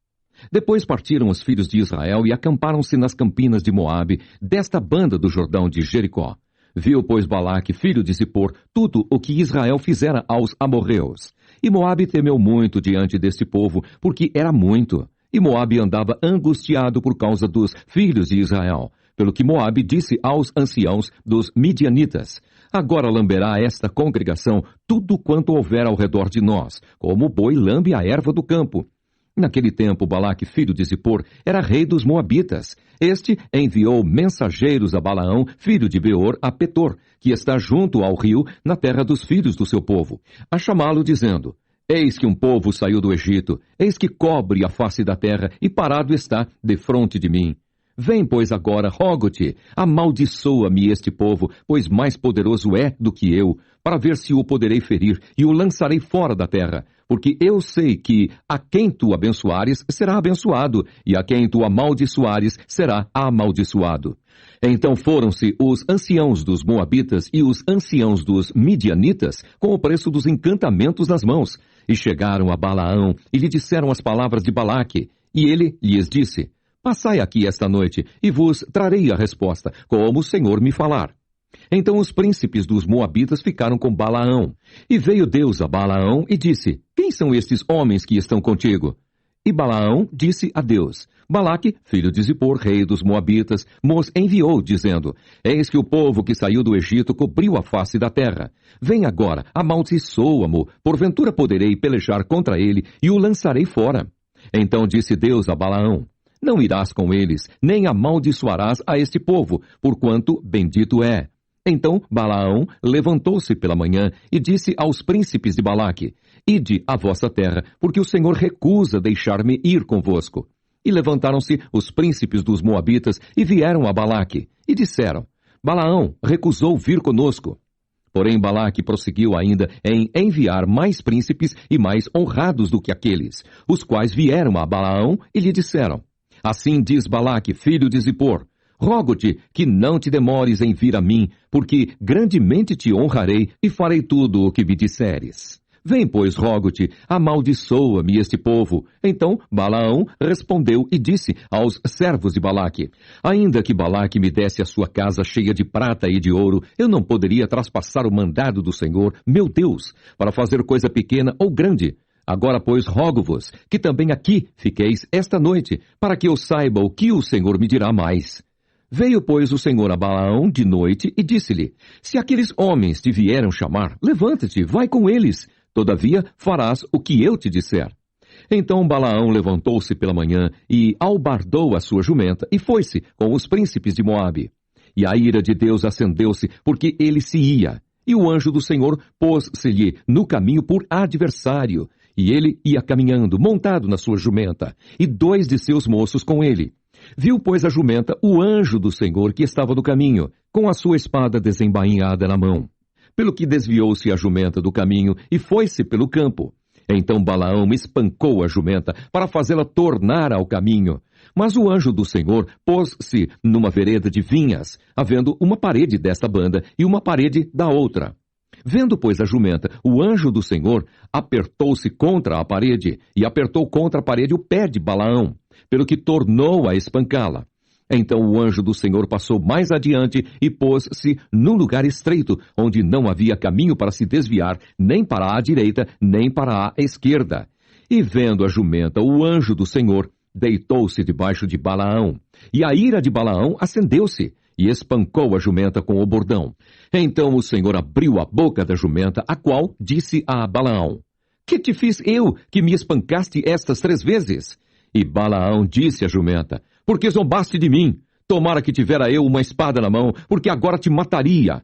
Depois partiram os filhos de Israel e acamparam-se nas campinas de Moabe, desta banda do Jordão de Jericó. Viu, pois, Balaque, filho de Zippor, tudo o que Israel fizera aos amorreus. E Moabe temeu muito diante deste povo, porque era muito. E Moabe andava angustiado por causa dos filhos de Israel. Pelo que Moabe disse aos anciãos dos midianitas: agora lamberá esta congregação tudo quanto houver ao redor de nós, como o boi lambe a erva do campo. Naquele tempo, Balaque, filho de Zippor, era rei dos moabitas. Este enviou mensageiros a Balaão, filho de Beor, a Petor, que está junto ao rio, na terra dos filhos do seu povo, a chamá-lo, dizendo: eis que um povo saiu do Egito, eis que cobre a face da terra, e parado está defronte de mim. Vem, pois, agora, rogo-te, amaldiçoa-me este povo, pois mais poderoso é do que eu, para ver se o poderei ferir, e o lançarei fora da terra. Porque eu sei que a quem tu abençoares será abençoado, e a quem tu amaldiçoares será amaldiçoado. Então foram-se os anciãos dos moabitas e os anciãos dos midianitas, com o preço dos encantamentos nas mãos, e chegaram a Balaão, e lhe disseram as palavras de Balaque, e ele lhes disse: passai aqui esta noite, e vos trarei a resposta, como o Senhor me falar. Então os príncipes dos moabitas ficaram com Balaão. E veio Deus a Balaão e disse: quem são estes homens que estão contigo? E Balaão disse a Deus: Balaque, filho de Zippor, rei dos moabitas, nos enviou, dizendo: eis que o povo que saiu do Egito cobriu a face da terra. Vem agora, amaldiçoa-mo, porventura poderei pelejar contra ele, e o lançarei fora. Então disse Deus a Balaão: não irás com eles, nem amaldiçoarás a este povo, porquanto bendito é. Então Balaão levantou-se pela manhã e disse aos príncipes de Balaque: ide à vossa terra, porque o Senhor recusa deixar-me ir convosco. E levantaram-se os príncipes dos moabitas e vieram a Balaque, e disseram: Balaão recusou vir conosco. Porém Balaque prosseguiu ainda em enviar mais príncipes e mais honrados do que aqueles, os quais vieram a Balaão e lhe disseram: assim diz Balaque, filho de Zippor: rogo-te que não te demores em vir a mim, porque grandemente te honrarei e farei tudo o que me disseres. Vem, pois, rogo-te, amaldiçoa-me este povo. Então Balaão respondeu e disse aos servos de Balaque: ainda que Balaque me desse a sua casa cheia de prata e de ouro, eu não poderia traspassar o mandado do Senhor, meu Deus, para fazer coisa pequena ou grande. Agora, pois, rogo-vos que também aqui fiqueis esta noite, para que eu saiba o que o Senhor me dirá mais. Veio, pois, o Senhor a Balaão de noite e disse-lhe: se aqueles homens te vieram chamar, levanta-te, vai com eles. Todavia farás o que eu te disser. Então Balaão levantou-se pela manhã e albardou a sua jumenta e foi-se com os príncipes de Moabe. E a ira de Deus acendeu-se, porque ele se ia. E o anjo do Senhor pôs-se-lhe no caminho por adversário. E ele ia caminhando, montado na sua jumenta, e 2 de seus moços com ele. Viu, pois, a jumenta o anjo do Senhor que estava no caminho, com a sua espada desembainhada na mão. Pelo que desviou-se a jumenta do caminho e foi-se pelo campo. Então Balaão espancou a jumenta para fazê-la tornar ao caminho. Mas o anjo do Senhor pôs-se numa vereda de vinhas, havendo uma parede desta banda e uma parede da outra. Vendo, pois, a jumenta, o anjo do Senhor apertou-se contra a parede e apertou contra a parede o pé de Balaão, pelo que tornou a espancá-la. Então o anjo do Senhor passou mais adiante e pôs-se num lugar estreito, onde não havia caminho para se desviar, nem para a direita, nem para a esquerda. E vendo a jumenta, o anjo do Senhor deitou-se debaixo de Balaão. E a ira de Balaão acendeu-se, e espancou a jumenta com o bordão. Então o Senhor abriu a boca da jumenta, a qual disse a Balaão: Que te fiz eu, que me espancaste estas 3 vezes? E Balaão disse à jumenta: Porque zombaste de mim? Tomara que tivera eu uma espada na mão, porque agora te mataria.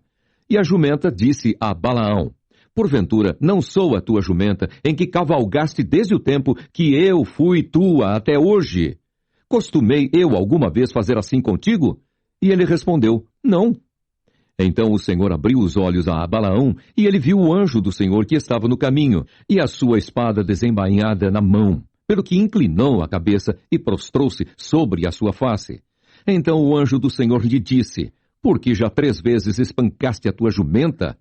E a jumenta disse a Balaão: Porventura, não sou a tua jumenta, em que cavalgaste desde o tempo que eu fui tua até hoje? Costumei eu alguma vez fazer assim contigo? E ele respondeu: Não. Então o Senhor abriu os olhos a Balaão, e ele viu o anjo do Senhor que estava no caminho, e a sua espada desembainhada na mão, pelo que inclinou a cabeça e prostrou-se sobre a sua face. Então o anjo do Senhor lhe disse: Porque já 3 vezes espancaste a tua jumenta?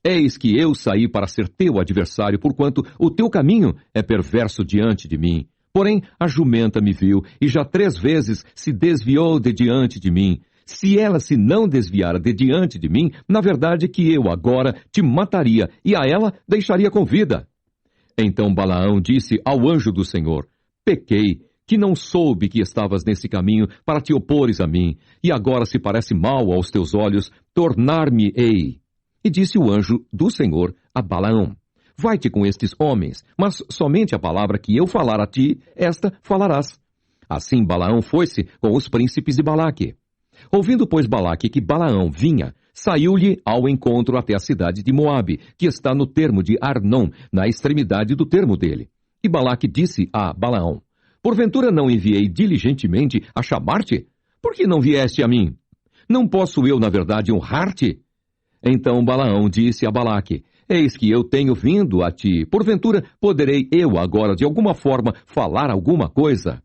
Eis que eu saí para ser teu adversário, porquanto o teu caminho é perverso diante de mim. Porém, a jumenta me viu, e já 3 vezes se desviou de diante de mim. Se ela se não desviara de diante de mim, na verdade que eu agora te mataria, e a ela deixaria com vida. Então Balaão disse ao anjo do Senhor: Pequei, que não soube que estavas nesse caminho para te opores a mim, e agora se parece mal aos teus olhos, tornar-me-ei. E disse o anjo do Senhor a Balaão: Vai-te com estes homens, mas somente a palavra que eu falar a ti, esta falarás. Assim Balaão foi-se com os príncipes de Balaque. Ouvindo, pois, Balaque que Balaão vinha, saiu-lhe ao encontro até a cidade de Moabe, que está no termo de Arnon, na extremidade do termo dele. E Balaque disse a Balaão: Porventura não enviei diligentemente a chamar-te? Por que não vieste a mim? Não posso eu, na verdade, honrar-te? Então Balaão disse a Balaque: Eis que eu tenho vindo a ti. Porventura poderei eu agora, de alguma forma, falar alguma coisa?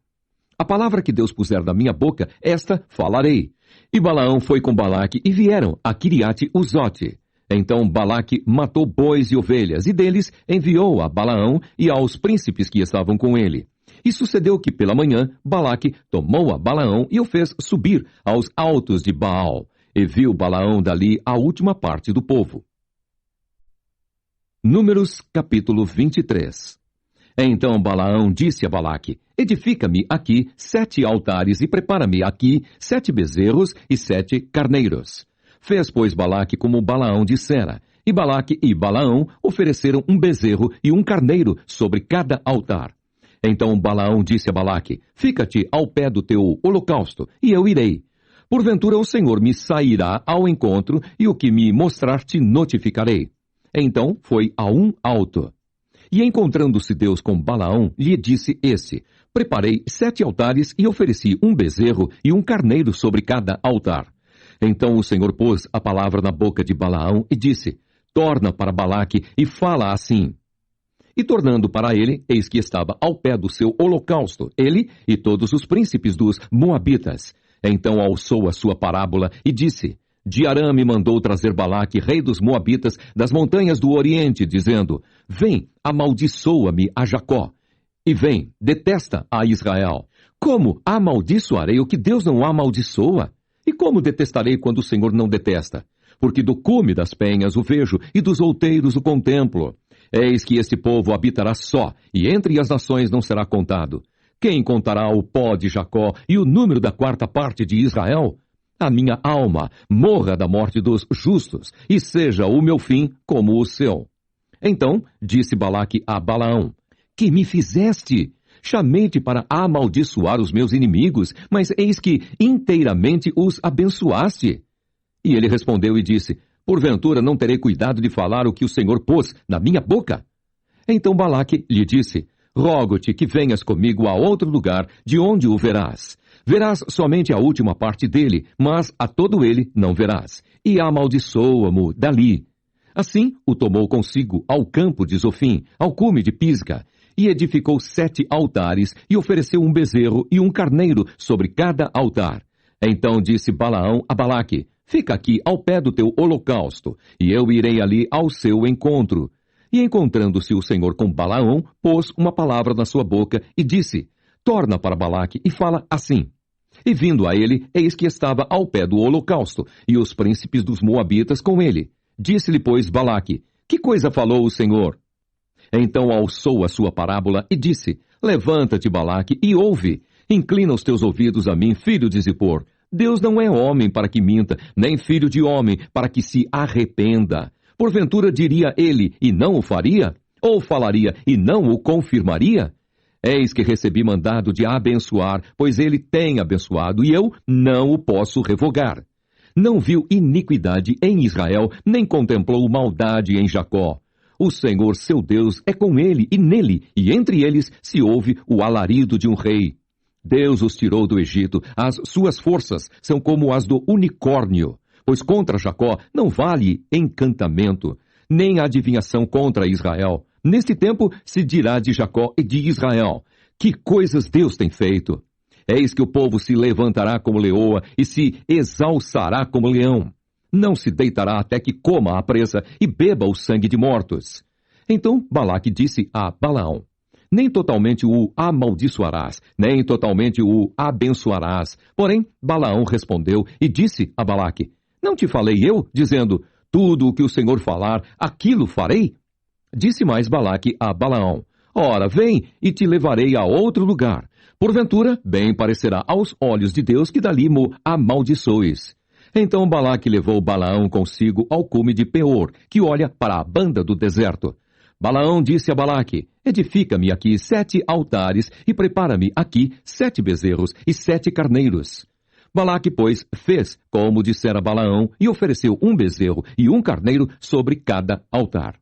A palavra que Deus puser na minha boca, esta falarei. E Balaão foi com Balaque e vieram a Quiriate-Uzote. Então Balaque matou bois e ovelhas, e deles enviou a Balaão e aos príncipes que estavam com ele. E sucedeu que pela manhã Balaque tomou a Balaão e o fez subir aos altos de Baal. E viu Balaão dali a última parte do povo. Números capítulo 23. Então Balaão disse a Balaque: Edifica-me aqui 7 altares e prepara-me aqui 7 bezerros e 7 carneiros. Fez, pois, Balaque como Balaão dissera. E Balaque e Balaão ofereceram um bezerro e um carneiro sobre cada altar. Então Balaão disse a Balaque: Fica-te ao pé do teu holocausto, e eu irei. Porventura o Senhor me sairá ao encontro, e o que me mostrar te notificarei. Então foi a um alto. E encontrando-se Deus com Balaão, lhe disse esse: Preparei 7 altares e ofereci um bezerro e um carneiro sobre cada altar. Então o Senhor pôs a palavra na boca de Balaão e disse: Torna para Balaque e fala assim. E tornando para ele, eis que estava ao pé do seu holocausto, ele e todos os príncipes dos Moabitas. Então alçou a sua parábola e disse: De Arã me mandou trazer Balaque, rei dos Moabitas, das montanhas do Oriente, dizendo: Vem, amaldiçoa-me a Jacó. E vem, detesta a Israel. Como amaldiçoarei o que Deus não amaldiçoa? E como detestarei quando o Senhor não detesta? Porque do cume das penhas o vejo, e dos outeiros o contemplo. Eis que este povo habitará só, e entre as nações não será contado. Quem contará o pó de Jacó e o número da 4ª parte de Israel? A minha alma morra da morte dos justos, e seja o meu fim como o seu. Então disse Balaque a Balaão: Que me fizeste? Chamei-te para amaldiçoar os meus inimigos, mas eis que inteiramente os abençoaste. E ele respondeu e disse: Porventura não terei cuidado de falar o que o Senhor pôs na minha boca? Então Balaque lhe disse: Rogo-te que venhas comigo a outro lugar, de onde o verás. Verás somente a última parte dele, mas a todo ele não verás. E amaldiçoa-mo dali. Assim o tomou consigo ao campo de Zofim, ao cume de Pisga, e edificou 7 altares, e ofereceu um bezerro e um carneiro sobre cada altar. Então disse Balaão a Balaque: fica aqui ao pé do teu holocausto, e eu irei ali ao seu encontro. E encontrando-se o Senhor com Balaão, pôs uma palavra na sua boca e disse: torna para Balaque e fala assim. E vindo a ele, eis que estava ao pé do holocausto, e os príncipes dos moabitas com ele. Disse-lhe, pois, Balaque: que coisa falou o Senhor? Então alçou a sua parábola e disse: levanta-te, Balaque, e ouve. Inclina os teus ouvidos a mim, filho de Zippor. Deus não é homem para que minta, nem filho de homem para que se arrependa. Porventura diria ele, e não o faria? Ou falaria, e não o confirmaria? Eis que recebi mandado de abençoar, pois ele tem abençoado, e eu não o posso revogar. Não viu iniquidade em Israel, nem contemplou maldade em Jacó. O Senhor, seu Deus, é com ele, e nele, e entre eles se ouve o alarido de um rei. Deus os tirou do Egito, as suas forças são como as do unicórnio. Pois contra Jacó não vale encantamento, nem adivinhação contra Israel. Neste tempo se dirá de Jacó e de Israel: que coisas Deus tem feito! Eis que o povo se levantará como leoa e se exalçará como leão. Não se deitará até que coma a presa e beba o sangue de mortos. Então Balaque disse a Balaão: nem totalmente o amaldiçoarás, nem totalmente o abençoarás. Porém, Balaão respondeu e disse a Balaque: não te falei eu, dizendo, tudo o que o Senhor falar, aquilo farei? Disse mais Balaque a Balaão: ora, vem, e te levarei a outro lugar. Porventura, bem parecerá aos olhos de Deus que dali mo amaldiçoes. Então Balaque levou Balaão consigo ao cume de Peor, que olha para a banda do deserto. Balaão disse a Balaque: edifica-me aqui 7 altares e prepara-me aqui 7 bezerros e 7 carneiros. Balaque, pois, fez como dissera Balaão e ofereceu um bezerro e um carneiro sobre cada altar.